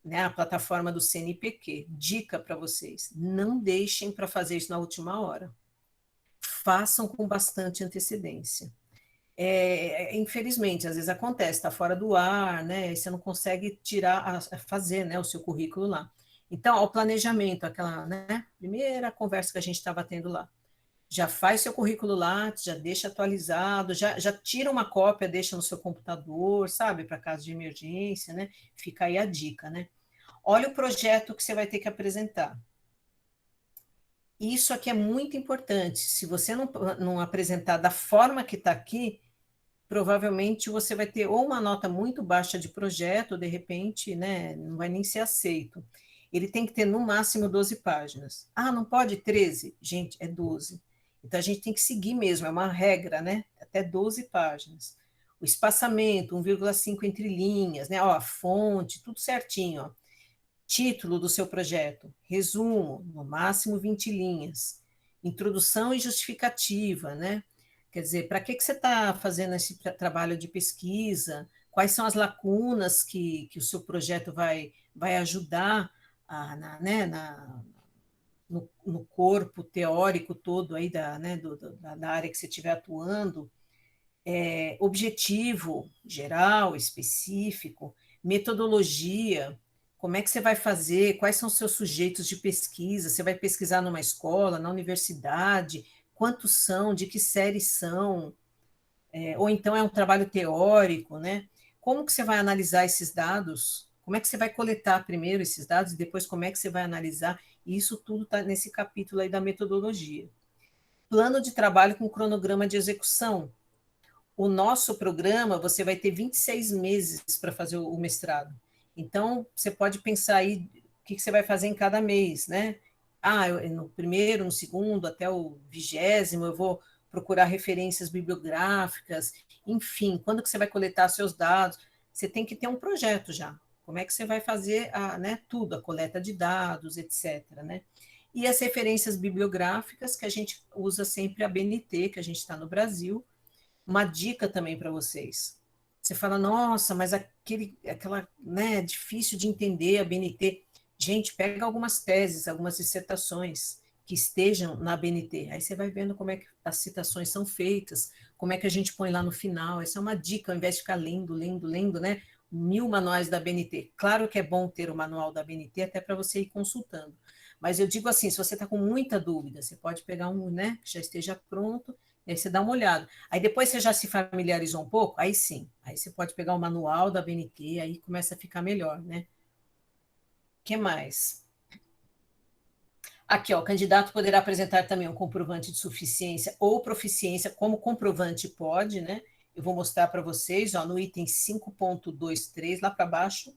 né, a plataforma do CNPq. Dica para vocês, não deixem para fazer isso na última hora. Façam com bastante antecedência. Infelizmente, às vezes acontece, está fora do ar, né? E você não consegue fazer, né, o seu currículo lá. Então, ao planejamento, aquela, né, primeira conversa que a gente estava tendo lá, já faz seu currículo lá, já deixa atualizado, já tira uma cópia, deixa no seu computador, sabe, para caso de emergência, né? Fica aí a dica, né? Olha o projeto que você vai ter que apresentar. Isso aqui é muito importante. Se você não apresentar da forma que está aqui, provavelmente você vai ter ou uma nota muito baixa de projeto, ou de repente, né, não vai nem ser aceito. Ele tem que ter no máximo 12 páginas. Ah, não pode 13? Gente, é 12. Então a gente tem que seguir mesmo, é uma regra, né? Até 12 páginas. O espaçamento, 1,5 entre linhas, né? Ó, a fonte, tudo certinho, ó. Título do seu projeto, resumo, no máximo 20 linhas. Introdução e justificativa, né? Quer dizer, para que você está fazendo esse trabalho de pesquisa? Quais são as lacunas que o seu projeto vai ajudar né, no corpo teórico todo aí né, da área que você estiver atuando? Objetivo geral, específico, metodologia, como é que você vai fazer, quais são os seus sujeitos de pesquisa, você vai pesquisar numa escola, na universidade, quantos são, de que série são, ou então é um trabalho teórico, né? Como que você vai analisar esses dados? Como é que você vai coletar primeiro esses dados e depois como é que você vai analisar? E isso tudo está nesse capítulo aí da metodologia. Plano de trabalho com cronograma de execução. O nosso programa, você vai ter 26 meses para fazer o mestrado. Então, você pode pensar aí o que você vai fazer em cada mês, né? Ah, no primeiro, no segundo, até o 20º, eu vou procurar referências bibliográficas, enfim, quando que você vai coletar seus dados? Você tem que ter um projeto já. Como é que você vai fazer né, tudo, a coleta de dados, etc. Né? E as referências bibliográficas, que a gente usa sempre a BNT, que a gente está no Brasil, uma dica também para vocês. Você fala, nossa, mas aquela, né, difícil de entender a BNT. Gente, pega algumas teses, algumas dissertações que estejam na BNT. Aí você vai vendo como é que as citações são feitas, como é que a gente põe lá no final. Essa é uma dica, ao invés de ficar lendo, né? 1000 manuais da BNT. Claro que é bom ter o manual da BNT até para você ir consultando. Mas eu digo assim, se você está com muita dúvida, você pode pegar um, né, que já esteja pronto, aí você dá uma olhada. Aí depois você já se familiarizou um pouco, aí sim, aí você pode pegar o manual da BNT, aí começa a ficar melhor, né? O que mais? Aqui, ó, o candidato poderá apresentar também um comprovante de suficiência ou proficiência, como comprovante pode, né? Eu vou mostrar para vocês, ó, no item 5.23, lá para baixo.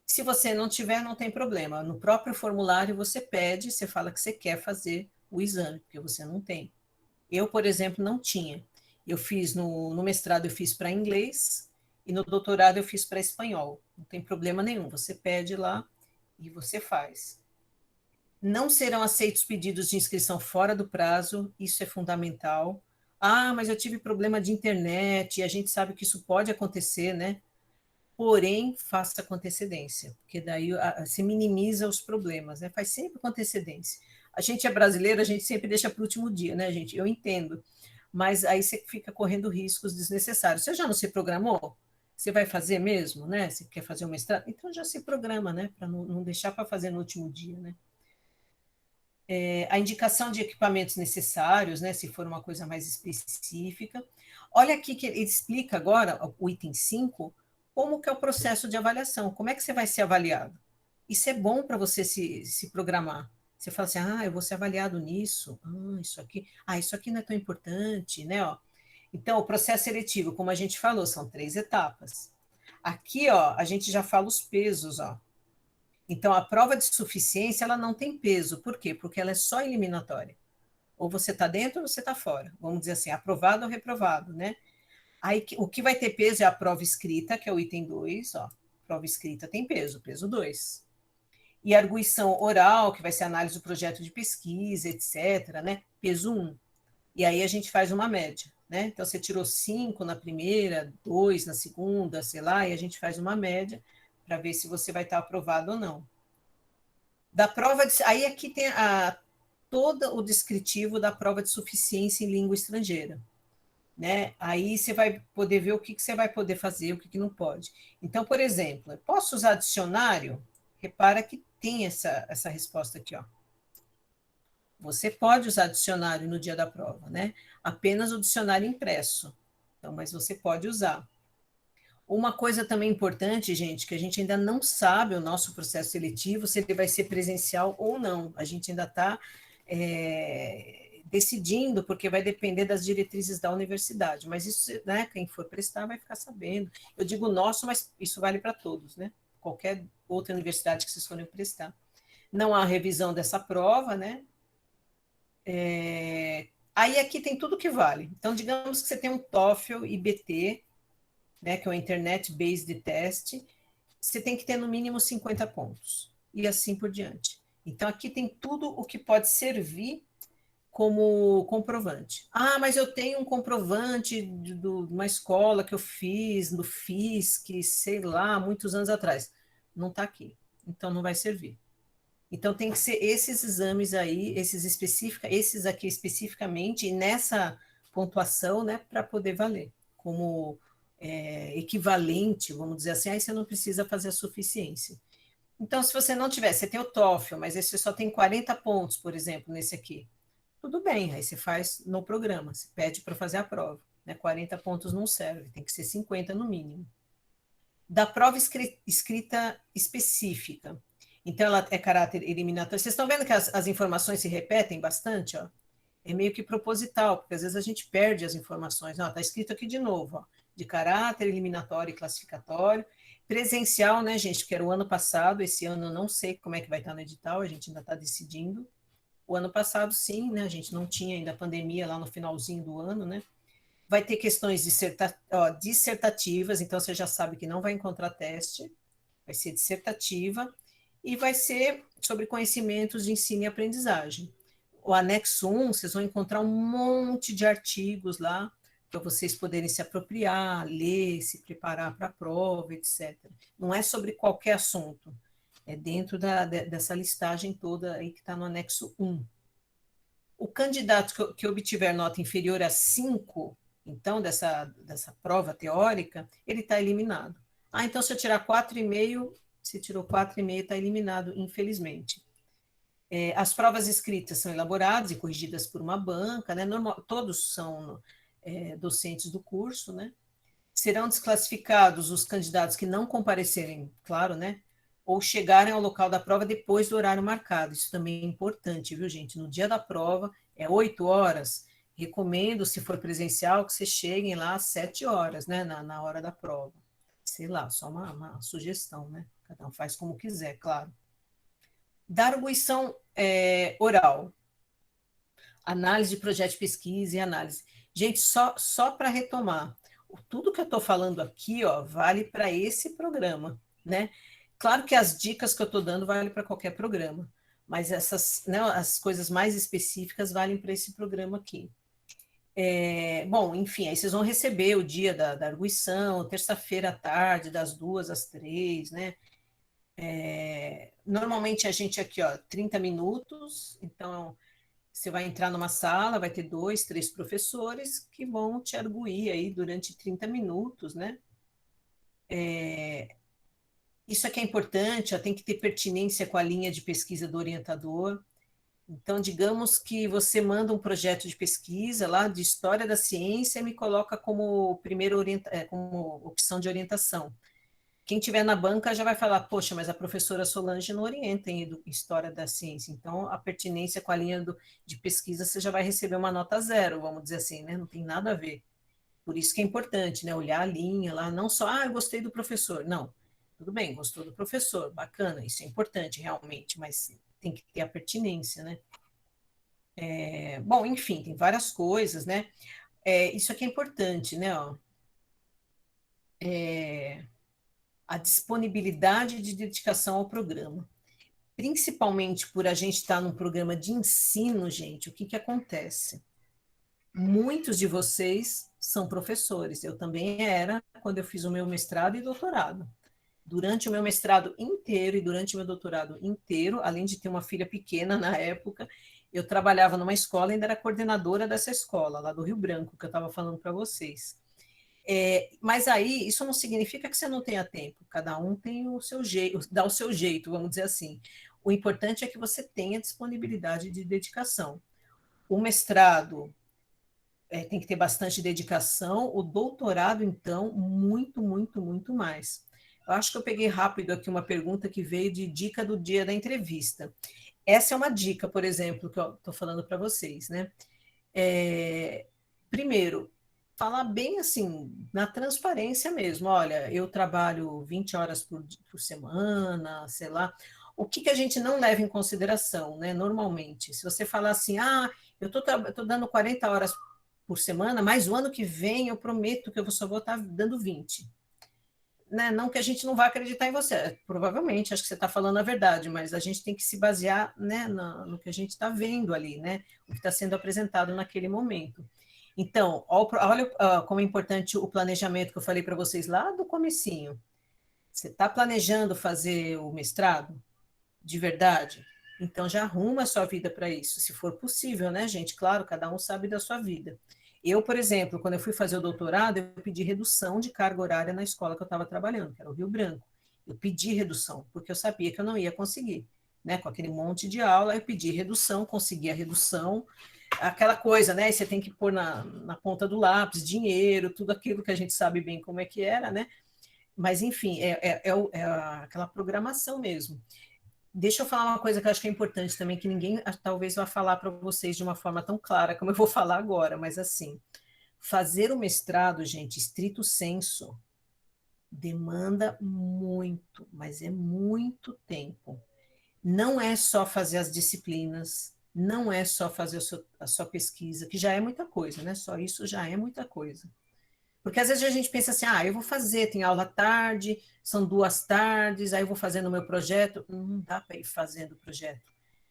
Se você não tiver, não tem problema. No próprio formulário você pede, você fala que você quer fazer o exame, porque você não tem. Eu, por exemplo, não tinha. Eu fiz no mestrado, eu fiz para inglês e no doutorado eu fiz para espanhol. Não tem problema nenhum. Você pede lá e você faz. Não serão aceitos pedidos de inscrição fora do prazo, isso é fundamental. Ah, mas eu tive problema de internet, e a gente sabe que isso pode acontecer, né? Porém, faça com antecedência, porque daí se minimiza os problemas, né? Faz sempre com antecedência. A gente é brasileiro, a gente sempre deixa para o último dia, né, gente? Eu entendo, mas aí você fica correndo riscos desnecessários. Você já não se programou? Você vai fazer mesmo, né? Você quer fazer um mestrado? Então já se programa, né? Para não deixar para fazer no último dia, né? A indicação de equipamentos necessários, né? Se for uma coisa mais específica. Olha aqui que ele explica agora, o item 5, como que é o processo de avaliação, como é que você vai ser avaliado. Isso é bom para você se programar. Você fala assim, eu vou ser avaliado nisso, isso aqui não é tão importante, né? Ó. Então, o processo seletivo, como a gente falou, são 3 etapas. Aqui, ó, a gente já fala os pesos, ó. Então, a prova de suficiência, ela não tem peso. Por quê? Porque ela é só eliminatória. Ou você está dentro ou você está fora. Vamos dizer assim, aprovado ou reprovado, né? Aí, o que vai ter peso é a prova escrita, que é o item 2, ó. Prova escrita tem peso, peso 2. E a arguição oral, que vai ser análise do projeto de pesquisa, etc., né? Peso 1. E aí a gente faz uma média, né? Então, você tirou 5 na primeira, 2 na segunda, sei lá, e a gente faz uma média para ver se você vai estar aprovado ou não. Da prova de, aí aqui tem todo o descritivo da prova de suficiência em língua estrangeira, né? Aí você vai poder ver o que você vai poder fazer, o que não pode. Então, por exemplo, posso usar dicionário? Repara que tem essa resposta aqui, ó. Você pode usar dicionário no dia da prova, né? Apenas o dicionário impresso. Então, mas você pode usar. Uma coisa também importante, gente, que a gente ainda não sabe o nosso processo seletivo, se ele vai ser presencial ou não. A gente ainda está decidindo, porque vai depender das diretrizes da universidade. Mas isso, né, quem for prestar vai ficar sabendo. Eu digo nosso, mas isso vale para todos, né? Qualquer outra universidade que vocês forem prestar. Não há revisão dessa prova, né? Aí aqui tem tudo que vale. Então, digamos que você tem um TOEFL IBT, né, que é o Internet Based Test, você tem que ter no mínimo 50 pontos, e assim por diante. Então, aqui tem tudo o que pode servir como comprovante. Mas eu tenho um comprovante de uma escola que eu fiz, do FISC, sei lá, muitos anos atrás. Não está aqui. Então, não vai servir. Então, tem que ser esses exames aí, esses aqui especificamente, e nessa pontuação, né, para poder valer, como equivalente, vamos dizer assim, aí você não precisa fazer a suficiência. Então, se você não tiver, você tem o TOEFL, mas esse só tem 40 pontos, por exemplo, nesse aqui. Tudo bem, aí você faz no programa, você pede para fazer a prova. Né? 40 pontos não serve, tem que ser 50 no mínimo. Da prova escrita específica. Então, ela é caráter eliminatório. Vocês estão vendo que as informações se repetem bastante? Ó? É meio que proposital, porque às vezes a gente perde as informações. Está escrito aqui de novo, ó, de caráter eliminatório e classificatório. Presencial, né, gente, que era o ano passado, esse ano eu não sei como é que vai estar no edital, a gente ainda está decidindo. O ano passado, sim, né, a gente não tinha ainda a pandemia lá no finalzinho do ano, né? Vai ter questões dissertativas, então você já sabe que não vai encontrar teste, vai ser dissertativa, e vai ser sobre conhecimentos de ensino e aprendizagem. O anexo 1, vocês vão encontrar um monte de artigos lá, para vocês poderem se apropriar, ler, se preparar para a prova, etc. Não é sobre qualquer assunto, é dentro dessa listagem toda aí que está no anexo 1. O candidato que obtiver nota inferior a 5, então, dessa prova teórica, ele está eliminado. Então, se eu tirar 4,5, se tirou 4,5, está eliminado, infelizmente. As provas escritas são elaboradas e corrigidas por uma banca, né? Todos são docentes do curso, né? Serão desclassificados os candidatos que não comparecerem, claro, né? Ou chegarem ao local da prova depois do horário marcado. Isso também é importante, viu, gente? No dia da prova, 8 horas. Recomendo, se for presencial, que vocês cheguem lá às 7 horas, né? Na hora da prova. Sei lá, só uma sugestão, né? Cada um faz como quiser, claro. Da arguição oral. Análise de projeto de pesquisa e análise. Gente, só para retomar, tudo que eu estou falando aqui, ó, vale para esse programa, né? Claro que as dicas que eu estou dando valem para qualquer programa, mas essas, né, as coisas mais específicas valem para esse programa aqui. Bom, enfim, aí vocês vão receber o dia da arguição, terça-feira à tarde, das 2 às 3, né? Normalmente a gente aqui, ó, 30 minutos, então você vai entrar numa sala, vai ter 2, 3 professores que vão te arguir aí durante 30 minutos, né? Isso aqui é importante, ó, tem que ter pertinência com a linha de pesquisa do orientador. Então, digamos que você manda um projeto de pesquisa lá de história da ciência e me coloca como como opção de orientação. Quem tiver na banca já vai falar, poxa, mas a professora Solange não orienta em história da ciência, então a pertinência com a linha de pesquisa você já vai receber uma nota zero, vamos dizer assim, né? Não tem nada a ver. Por isso que é importante, né? Olhar a linha lá, não só, eu gostei do professor. Não, tudo bem, gostou do professor, bacana, isso é importante realmente, mas tem que ter a pertinência, né? Bom, enfim, tem várias coisas, né? Isso aqui é importante, né? Ó, a disponibilidade de dedicação ao programa. Principalmente por a gente estar num programa de ensino, gente, o que que acontece? Muitos de vocês são professores. Eu também era quando eu fiz o meu mestrado e doutorado. Durante o meu mestrado inteiro e durante o meu doutorado inteiro, além de ter uma filha pequena na época, eu trabalhava numa escola e ainda era coordenadora dessa escola, lá do Rio Branco, que eu estava falando para vocês. Mas aí, isso não significa que você não tenha tempo. Cada um tem o seu jeito, dá o seu jeito, vamos dizer assim. O importante é que você tenha disponibilidade de dedicação. O mestrado tem que ter bastante dedicação, o doutorado, então, muito, muito, muito mais. Eu acho que eu peguei rápido aqui uma pergunta que veio de dica do dia da entrevista. Essa é uma dica, por exemplo, que eu estou falando para vocês, né? Primeiro, falar bem assim, na transparência mesmo. Olha, eu trabalho 20 horas por semana, sei lá. O que que a gente não leva em consideração, né? Normalmente, se você falar assim, eu tô dando 40 horas por semana, mas o ano que vem eu prometo que eu só vou estar dando 20. Né? Não que a gente não vá acreditar em você, provavelmente, acho que você está falando a verdade, mas a gente tem que se basear, né, no que a gente está vendo ali, né, o que está sendo apresentado naquele momento. Então, olha como é importante o planejamento que eu falei para vocês lá do comecinho. Você está planejando fazer o mestrado? De verdade? Então já arruma a sua vida para isso, se for possível, né, gente? Claro, cada um sabe da sua vida. Eu, por exemplo, quando eu fui fazer o doutorado, eu pedi redução de carga horária na escola que eu estava trabalhando, que era o Rio Branco. Eu pedi redução, porque eu sabia que eu não ia conseguir. Né, com aquele monte de aula, eu pedi redução, consegui a redução, aquela coisa, né? Você tem que pôr na ponta do lápis dinheiro, tudo aquilo que a gente sabe bem como é que era, né? Mas, enfim, aquela programação mesmo. Deixa eu falar uma coisa que eu acho que é importante também, que ninguém talvez vá falar para vocês de uma forma tão clara como eu vou falar agora, mas assim, fazer o mestrado, gente, estrito senso, demanda muito, mas é muito tempo. Não é só fazer as disciplinas, não é só fazer a sua pesquisa, que já é muita coisa, né? Só isso já é muita coisa. Porque às vezes a gente pensa assim, eu vou fazer, tem aula à tarde, são 2 tardes, aí eu vou fazendo o meu projeto. Não dá para ir fazendo o projeto.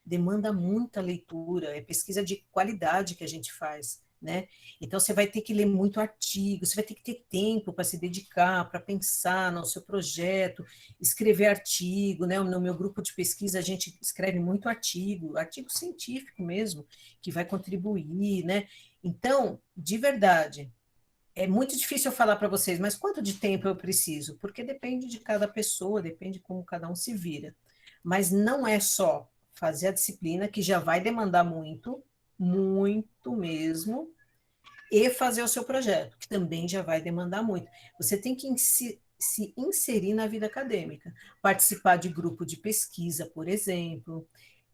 Demanda muita leitura, é pesquisa de qualidade que a gente faz, né? Então você vai ter que ler muito artigo, você vai ter que ter tempo para se dedicar, para pensar no seu projeto, escrever artigo, né? No meu grupo de pesquisa a gente escreve muito artigo, artigo científico mesmo, que vai contribuir, né? Então, de verdade, é muito difícil eu falar para vocês, mas quanto de tempo eu preciso? Porque depende de cada pessoa, depende de como cada um se vira. Mas não é só fazer a disciplina, que já vai demandar muito, muito mesmo, e fazer o seu projeto, que também já vai demandar muito. Você tem que se inserir na vida acadêmica, participar de grupo de pesquisa, por exemplo,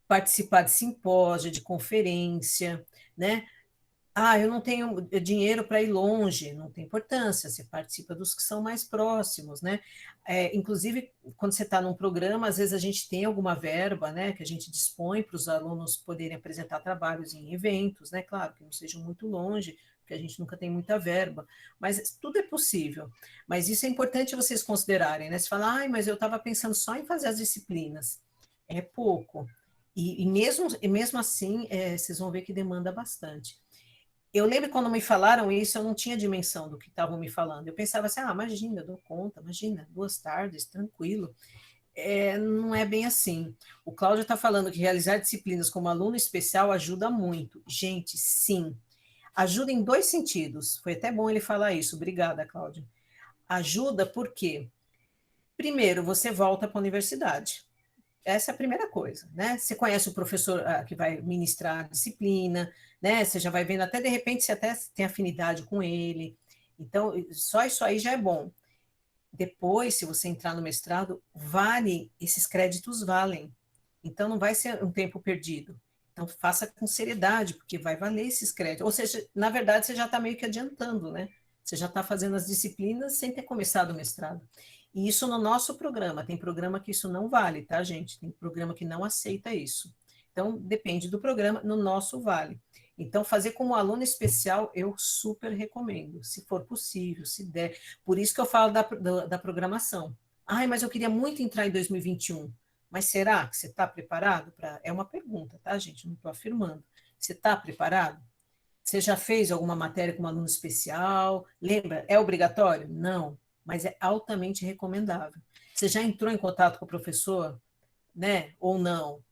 participar de simpósio, de conferência, né? Eu não tenho dinheiro para ir longe, não tem importância, você participa dos que são mais próximos, né? Inclusive, quando você está num programa, às vezes a gente tem alguma verba, né, que a gente dispõe para os alunos poderem apresentar trabalhos em eventos, né? Claro que não sejam muito longe, porque a gente nunca tem muita verba, mas tudo é possível. Mas isso é importante vocês considerarem, né? Você fala, mas eu estava pensando só em fazer as disciplinas. É pouco. E mesmo assim, vocês vão ver que demanda bastante. Eu lembro quando me falaram isso, eu não tinha dimensão do que estavam me falando. Eu pensava assim, imagina, eu dou conta, imagina, 2 tardes, tranquilo. Não é bem assim. O Cláudio está falando que realizar disciplinas como aluno especial ajuda muito. Gente, sim. Ajuda em 2 sentidos. Foi até bom ele falar isso. Obrigada, Cláudio. Ajuda porque, primeiro, você volta para a universidade. Essa é a primeira coisa, né? Você conhece o professor que vai ministrar a disciplina, né? Você já vai vendo, até de repente você até tem afinidade com ele. Então, só isso aí já é bom. Depois, se você entrar no mestrado, vale, esses créditos valem. Então, não vai ser um tempo perdido. Então, faça com seriedade, porque vai valer esses créditos. Ou seja, na verdade, você já está meio que adiantando, né? Você já está fazendo as disciplinas sem ter começado o mestrado. E isso no nosso programa. Tem programa que isso não vale, tá, gente? Tem programa que não aceita isso. Então, depende do programa, no nosso vale. Então, fazer como aluno especial, eu super recomendo, se for possível, se der. Por isso que eu falo da programação. Ai, mas eu queria muito entrar em 2021. Mas será que você está preparado para? É uma pergunta, tá, gente? Não estou afirmando. Você está preparado? Você já fez alguma matéria com um aluno especial? Lembra? É obrigatório? Não, mas é altamente recomendável. Você já entrou em contato com o professor, né? Ou não?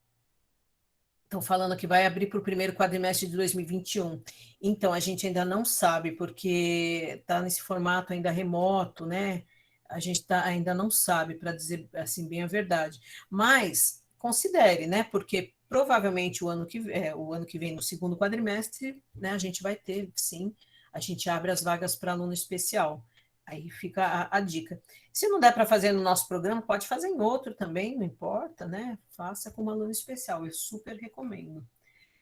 Estão falando que vai abrir para o primeiro quadrimestre de 2021. Então, a gente ainda não sabe, porque está nesse formato ainda remoto, né? A gente ainda não sabe, para dizer assim bem a verdade. Mas considere, né? Porque provavelmente o ano que vem, no segundo quadrimestre, né, a gente vai ter, sim, a gente abre as vagas para aluno especial. Aí fica a dica. Se não der para fazer no nosso programa, pode fazer em outro também, não importa, né? Faça como aluno especial, eu super recomendo.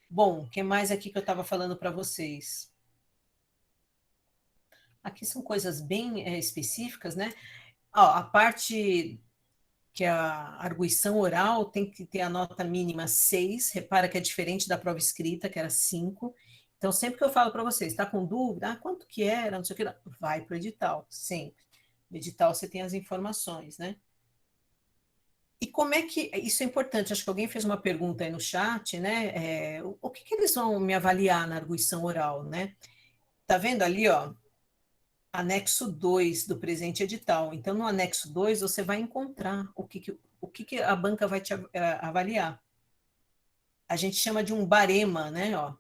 Bom, o que mais aqui que eu estava falando para vocês? Aqui são coisas bem específicas, né? Ó, a parte que é a arguição oral tem que ter a nota mínima 6. Repara que é diferente da prova escrita, que era 5. Então, sempre que eu falo para vocês, está com dúvida? Ah, quanto que era? Não sei o que. Vai para o edital, sempre. No edital você tem as informações, né? E como é que. Isso é importante, acho que alguém fez uma pergunta aí no chat, né? O que que eles vão me avaliar na arguição oral, né? Tá vendo ali, ó? Anexo 2 do presente edital. Então, no anexo 2 você vai encontrar o que a banca vai te avaliar. A gente chama de um barema, né? Ó.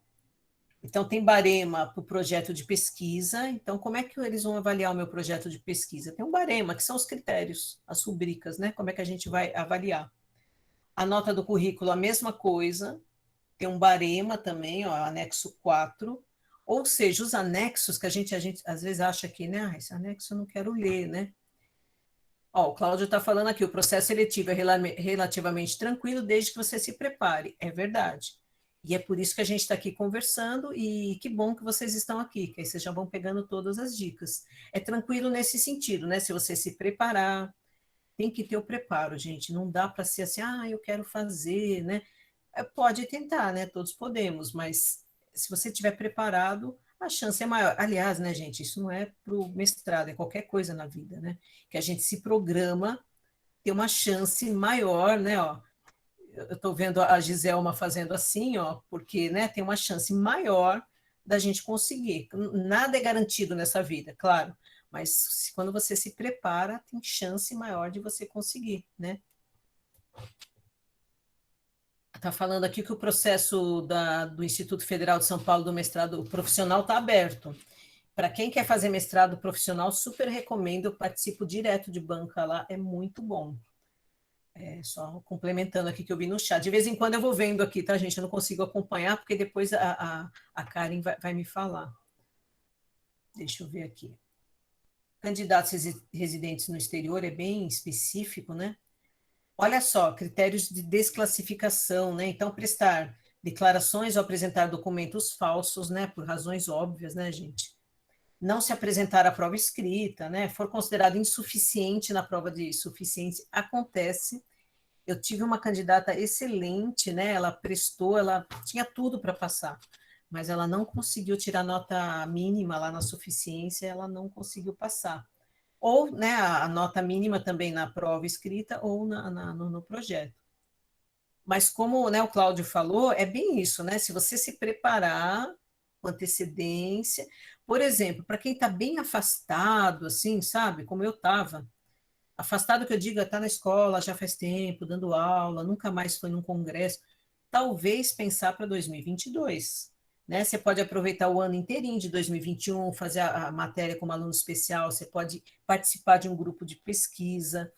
Então, tem barema para o projeto de pesquisa. Então, como é que eles vão avaliar o meu projeto de pesquisa? Tem um barema, que são os critérios, as rubricas, né? Como é que a gente vai avaliar? A nota do currículo, a mesma coisa. Tem um barema também, ó, anexo 4. Ou seja, os anexos que a gente às vezes acha que, né? Ah, esse anexo eu não quero ler, né? Ó, o Cláudio está falando aqui, o processo seletivo é relativamente tranquilo desde que você se prepare. É verdade. E é por isso que a gente está aqui conversando e que bom que vocês estão aqui, que aí vocês já vão pegando todas as dicas. É tranquilo nesse sentido, né? Se você se preparar, tem que ter o preparo, gente. Não dá para ser assim, ah, eu quero fazer, né? Pode tentar, né? Todos podemos, mas se você estiver preparado, a chance é maior. Aliás, né, gente, isso não é para o mestrado, é qualquer coisa na vida, né? Que a gente se programa, ter uma chance maior, né? Ó, eu estou vendo a Giselma fazendo assim, ó, porque, né, tem uma chance maior da gente conseguir. Nada é garantido nessa vida, claro, mas quando você se prepara, tem chance maior de você conseguir, né? Está falando aqui que o processo do Instituto Federal de São Paulo do mestrado profissional está aberto. Para quem quer fazer mestrado profissional, super recomendo, eu participo direto de banca lá, é muito bom. É só complementando aqui que eu vi no chat. De vez em quando eu vou vendo aqui, tá, gente? Eu não consigo acompanhar, porque depois a Karen vai me falar. Deixa eu ver aqui. Candidatos residentes no exterior é bem específico, né? Olha só, critérios de desclassificação, né? Então, prestar declarações ou apresentar documentos falsos, né? Por razões óbvias, né, gente? Não se apresentar à prova escrita, né? For considerado insuficiente na prova de suficiência, acontece. Eu tive uma candidata excelente, né? Ela prestou, ela tinha tudo para passar, mas ela não conseguiu tirar nota mínima lá na suficiência, ela não conseguiu passar ou né, a nota mínima também na prova escrita ou no projeto. Mas como né, o Cláudio falou, é bem isso, né? Se você se preparar com antecedência, por exemplo, para quem está bem afastado, assim, sabe, como eu estava, afastado que eu digo, está na escola já faz tempo, dando aula, nunca mais foi num congresso, talvez pensar para 2022. Né? Você pode aproveitar o ano inteirinho de 2021, fazer a matéria como aluno especial, você pode participar de um grupo de pesquisa,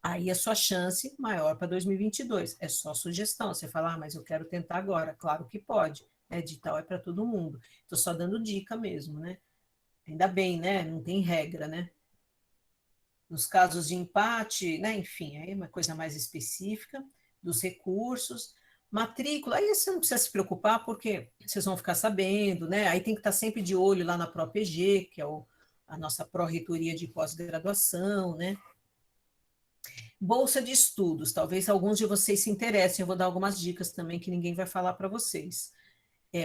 aí a sua chance maior para 2022. É só sugestão, você fala, ah, mas eu quero tentar agora. Claro que pode, né? Edital é para todo mundo. Estou só dando dica mesmo, né? Ainda bem, né? Não tem regra, né? nos casos de empate, né? Enfim, aí é uma coisa mais específica dos recursos. Matrícula, aí você não precisa se preocupar, porque vocês vão ficar sabendo, né? Aí tem que estar sempre de olho lá na ProPG, que é a nossa pró-reitoria de pós-graduação, né? Bolsa de estudos, talvez alguns de vocês se interessem, eu vou dar algumas dicas também que ninguém vai falar para vocês.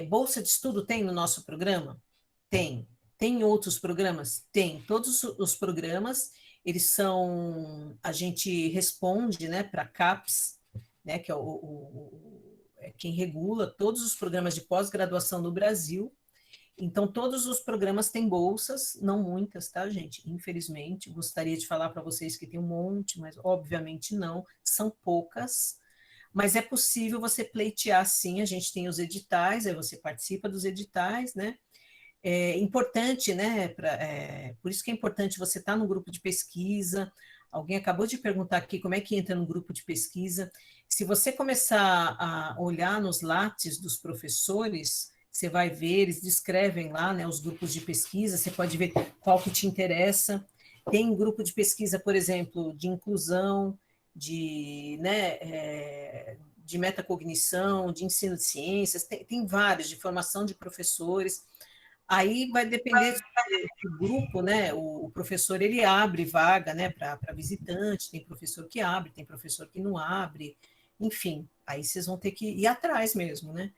Bolsa de estudo tem no nosso programa? Tem. Tem outros programas? Tem. Todos os programas, eles são, a gente responde, né, para a CAPES, né, que é é quem regula todos os programas de pós-graduação no Brasil. Então, todos os programas têm bolsas, não muitas, tá, gente? Infelizmente, gostaria de falar para vocês que tem um monte, mas obviamente não, são poucas. Mas é possível você pleitear, sim, a gente tem os editais, aí você participa dos editais, né? É importante, né? Por isso que é importante você estar no grupo de pesquisa. Alguém acabou de perguntar aqui como é que entra no grupo de pesquisa. Se você começar a olhar nos lattes dos professores, você vai ver, eles descrevem lá, né, os grupos de pesquisa, você pode ver qual que te interessa. Tem grupo de pesquisa, por exemplo, de inclusão, de metacognição, de ensino de ciências, tem vários, de formação de professores. Aí vai depender do grupo, né? O professor ele abre vaga, né, para visitante, tem professor que abre, tem professor que não abre, enfim, aí vocês vão ter que ir atrás mesmo, né?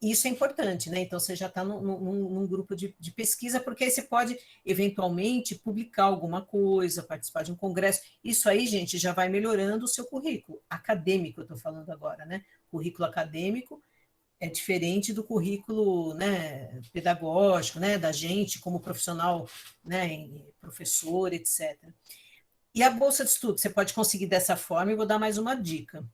Isso é importante, né? Então você já está num grupo de pesquisa, porque aí você pode eventualmente publicar alguma coisa, participar de um congresso. Isso aí, gente, já vai melhorando o seu currículo acadêmico, eu estou falando agora, né? Currículo acadêmico é diferente do currículo, né, pedagógico, né, da gente como profissional, né, professor, etc. E a bolsa de estudo, você pode conseguir dessa forma, e vou dar mais uma dica.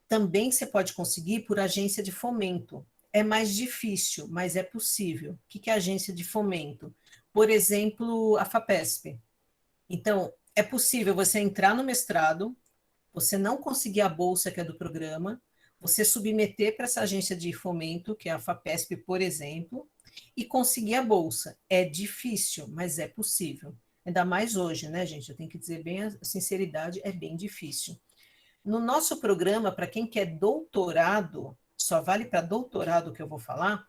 Também você pode conseguir por agência de fomento. É mais difícil, mas é possível. O que é agência de fomento? Por exemplo, a FAPESP. Então, é possível você entrar no mestrado, você não conseguir a bolsa que é do programa, você submeter para essa agência de fomento, que é a FAPESP, por exemplo, e conseguir a bolsa. É difícil, mas é possível. Ainda mais hoje, né, gente? Eu tenho que dizer bem a sinceridade, é bem difícil. No nosso programa, para quem quer doutorado, só vale para doutorado que eu vou falar,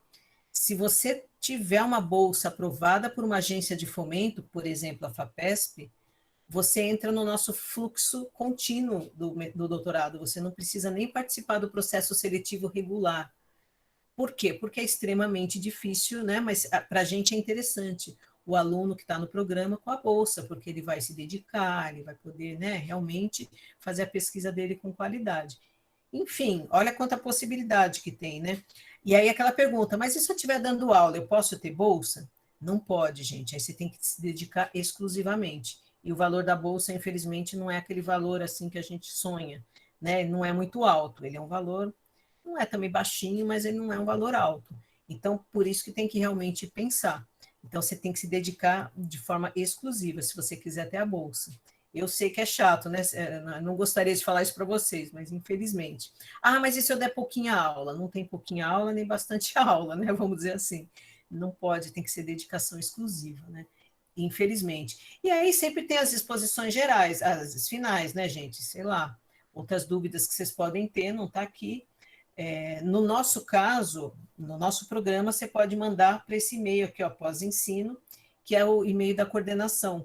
se você tiver uma bolsa aprovada por uma agência de fomento, por exemplo, a FAPESP, você entra no nosso fluxo contínuo do doutorado, você não precisa nem participar do processo seletivo regular. Por quê? Porque é extremamente difícil, né? Mas para a gente é interessante o aluno que está no programa com a bolsa, porque ele vai se dedicar, ele vai poder, né, realmente fazer a pesquisa dele com qualidade. Enfim, olha quanta possibilidade que tem, né? E aí aquela pergunta, mas e se eu estiver dando aula, eu posso ter bolsa? Não pode, gente. Aí você tem que se dedicar exclusivamente. E o valor da bolsa, infelizmente, não é aquele valor assim que a gente sonha, né? Não é muito alto. Ele é um valor, não é também baixinho, mas ele não é um valor alto. Então, por isso que tem que realmente pensar. Então, você tem que se dedicar de forma exclusiva, se você quiser ter a bolsa. Eu sei que é chato, né? Não gostaria de falar isso para vocês, mas infelizmente. Ah, mas e se eu der pouquinha aula? Não tem pouquinha aula nem bastante aula, né? Vamos dizer assim. Não pode, tem que ser dedicação exclusiva, né? Infelizmente. E aí sempre tem as exposições gerais, as finais, né, gente? Sei lá, outras dúvidas que vocês podem ter, não está aqui. No nosso caso, no nosso programa, você pode mandar para esse e-mail aqui, ó, pós-ensino, que é o e-mail da coordenação.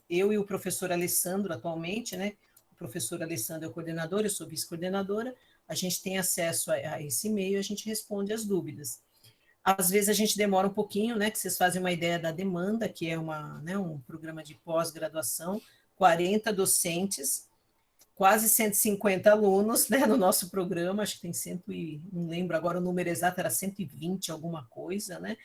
Eu e o professor Alessandro, atualmente, né? O professor Alessandro é o coordenador, eu sou vice-coordenadora, a gente tem acesso a esse e-mail, a gente responde as dúvidas. Às vezes a gente demora um pouquinho, né? Que vocês fazem uma ideia da demanda, que é um programa de pós-graduação, 40 docentes, quase 150 alunos, né, no nosso programa, acho que tem não lembro agora o número exato, era 120 alguma coisa, né?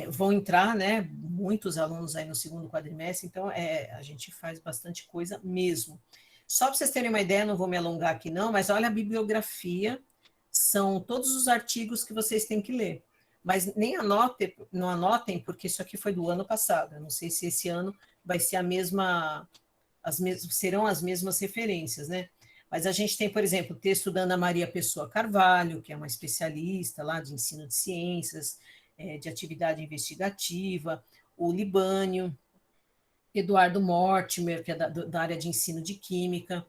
Vão entrar, né, muitos alunos aí no segundo quadrimestre, então a gente faz bastante coisa mesmo. Só para vocês terem uma ideia, não vou me alongar aqui não, mas olha a bibliografia, são todos os artigos que vocês têm que ler. Mas nem anotem, não anotem, porque isso aqui foi do ano passado. Eu não sei se esse ano vai ser serão as mesmas referências, né? Mas a gente tem, por exemplo, o texto da Ana Maria Pessoa Carvalho, que é uma especialista lá de ensino de ciências, de atividade investigativa, o Libânio, Eduardo Mortimer, que é da área de ensino de química.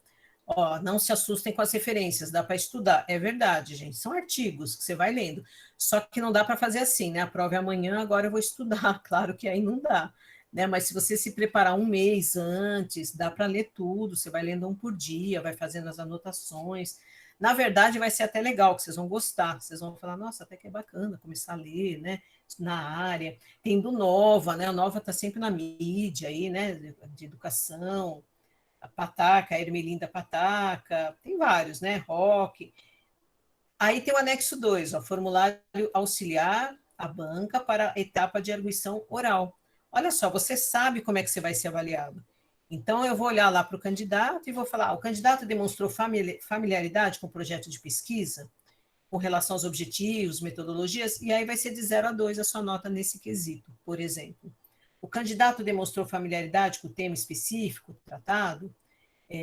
Ó, não se assustem com as referências, dá para estudar. É verdade, gente, são artigos que você vai lendo. Só que não dá para fazer assim, né? A prova é amanhã, agora eu vou estudar. Claro que aí não dá, né? Mas se você se preparar um mês antes, dá para ler tudo. Você vai lendo um por dia, vai fazendo as anotações. Na verdade, vai ser até legal, que vocês vão gostar. Vocês vão falar, nossa, até que é bacana começar a ler, né? Na área. Tem do Nova, né? A Nova está sempre na mídia aí, né? De educação, a Pataca, a Ermelinda Pataca, tem vários, né? Rock. Aí tem o anexo 2, ó, formulário auxiliar à banca para a etapa de arguição oral. Olha só, você sabe como é que você vai ser avaliado. Então, eu vou olhar lá para o candidato e vou falar: o candidato demonstrou familiaridade com o projeto de pesquisa, com relação aos objetivos, metodologias, e aí vai ser de 0 a 2 a sua nota nesse quesito, por exemplo. O candidato demonstrou familiaridade com o tema específico tratado.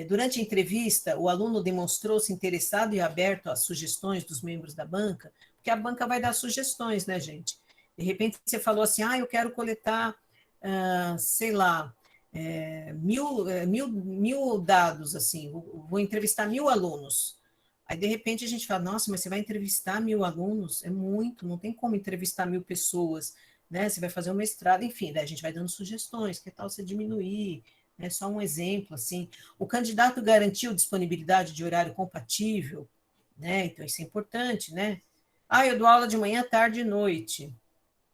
Durante a entrevista, o aluno demonstrou-se interessado e aberto às sugestões dos membros da banca, porque a banca vai dar sugestões, né, gente? De repente você falou assim, eu quero coletar, sei lá, mil dados, assim, vou entrevistar 1.000 alunos. Aí, de repente, a gente fala, nossa, mas você vai entrevistar 1.000 alunos? É muito, não tem como entrevistar 1.000 pessoas, né? Você vai fazer um mestrado, enfim, daí a gente vai dando sugestões, que tal você diminuir? É só um exemplo, assim. O candidato garantiu disponibilidade de horário compatível, né? Então, isso é importante, né? Eu dou aula de manhã, tarde e noite.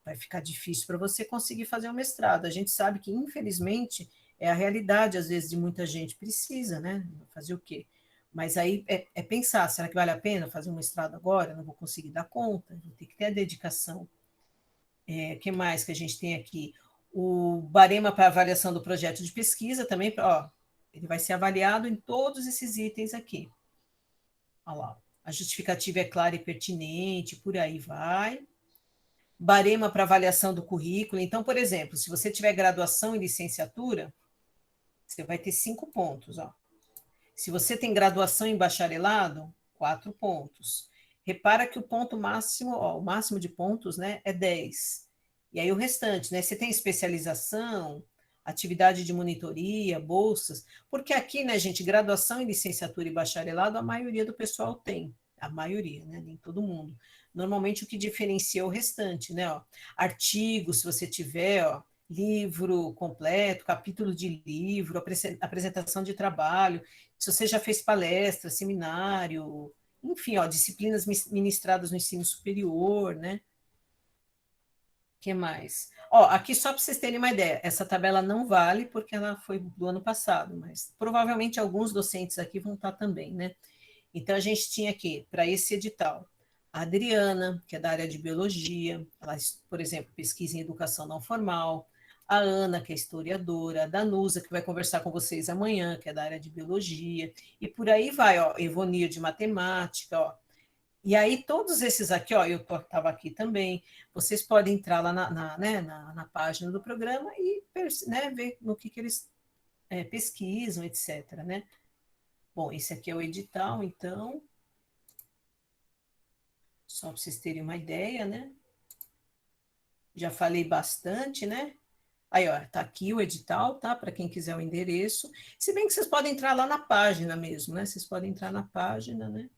Vai ficar difícil para você conseguir fazer um mestrado. A gente sabe que, infelizmente, é a realidade, às vezes, de muita gente. Precisa, né? Fazer o quê? Mas aí é pensar, será que vale a pena fazer um mestrado agora? Não vou conseguir dar conta, vou ter que ter a dedicação. O que mais que a gente tem aqui? O barema para avaliação do projeto de pesquisa também, ele vai ser avaliado em todos esses itens aqui. Olha lá. A justificativa é clara e pertinente, por aí vai. Barema para avaliação do currículo. Então, por exemplo, se você tiver graduação e licenciatura, você vai ter 5 pontos. Ó. Se você tem graduação em bacharelado, 4 pontos. Repara que o ponto máximo, o máximo de pontos, né, é 10. E aí o restante, né? Você tem especialização, atividade de monitoria, bolsas, porque aqui, né, gente, graduação em licenciatura e bacharelado, a maioria do pessoal tem, a maioria, né? Nem todo mundo. Normalmente o que diferencia é o restante, né? Ó, artigos, se você tiver, ó, livro completo, capítulo de livro, apresentação de trabalho, se você já fez palestra, seminário, enfim, ó, disciplinas ministradas no ensino superior, né? Que mais? Ó, aqui só para vocês terem uma ideia, essa tabela não vale porque ela foi do ano passado, mas provavelmente alguns docentes aqui vão estar também, né? Então a gente tinha aqui, para esse edital, a Adriana, que é da área de biologia, ela, por exemplo, pesquisa em educação não formal, a Ana, que é historiadora, a Danusa, que vai conversar com vocês amanhã, que é da área de biologia, e por aí vai, ó, Evonir de matemática, ó, e aí, todos esses aqui, ó, eu estava aqui também, vocês podem entrar lá na página do programa e né, ver no que eles pesquisam, etc. Né? Bom, esse aqui é o edital, então, só para vocês terem uma ideia, né? Já falei bastante, né? Aí, ó, tá aqui o edital, tá? Para quem quiser o endereço. Se bem que vocês podem entrar lá na página mesmo, né? Vocês podem entrar na página, né?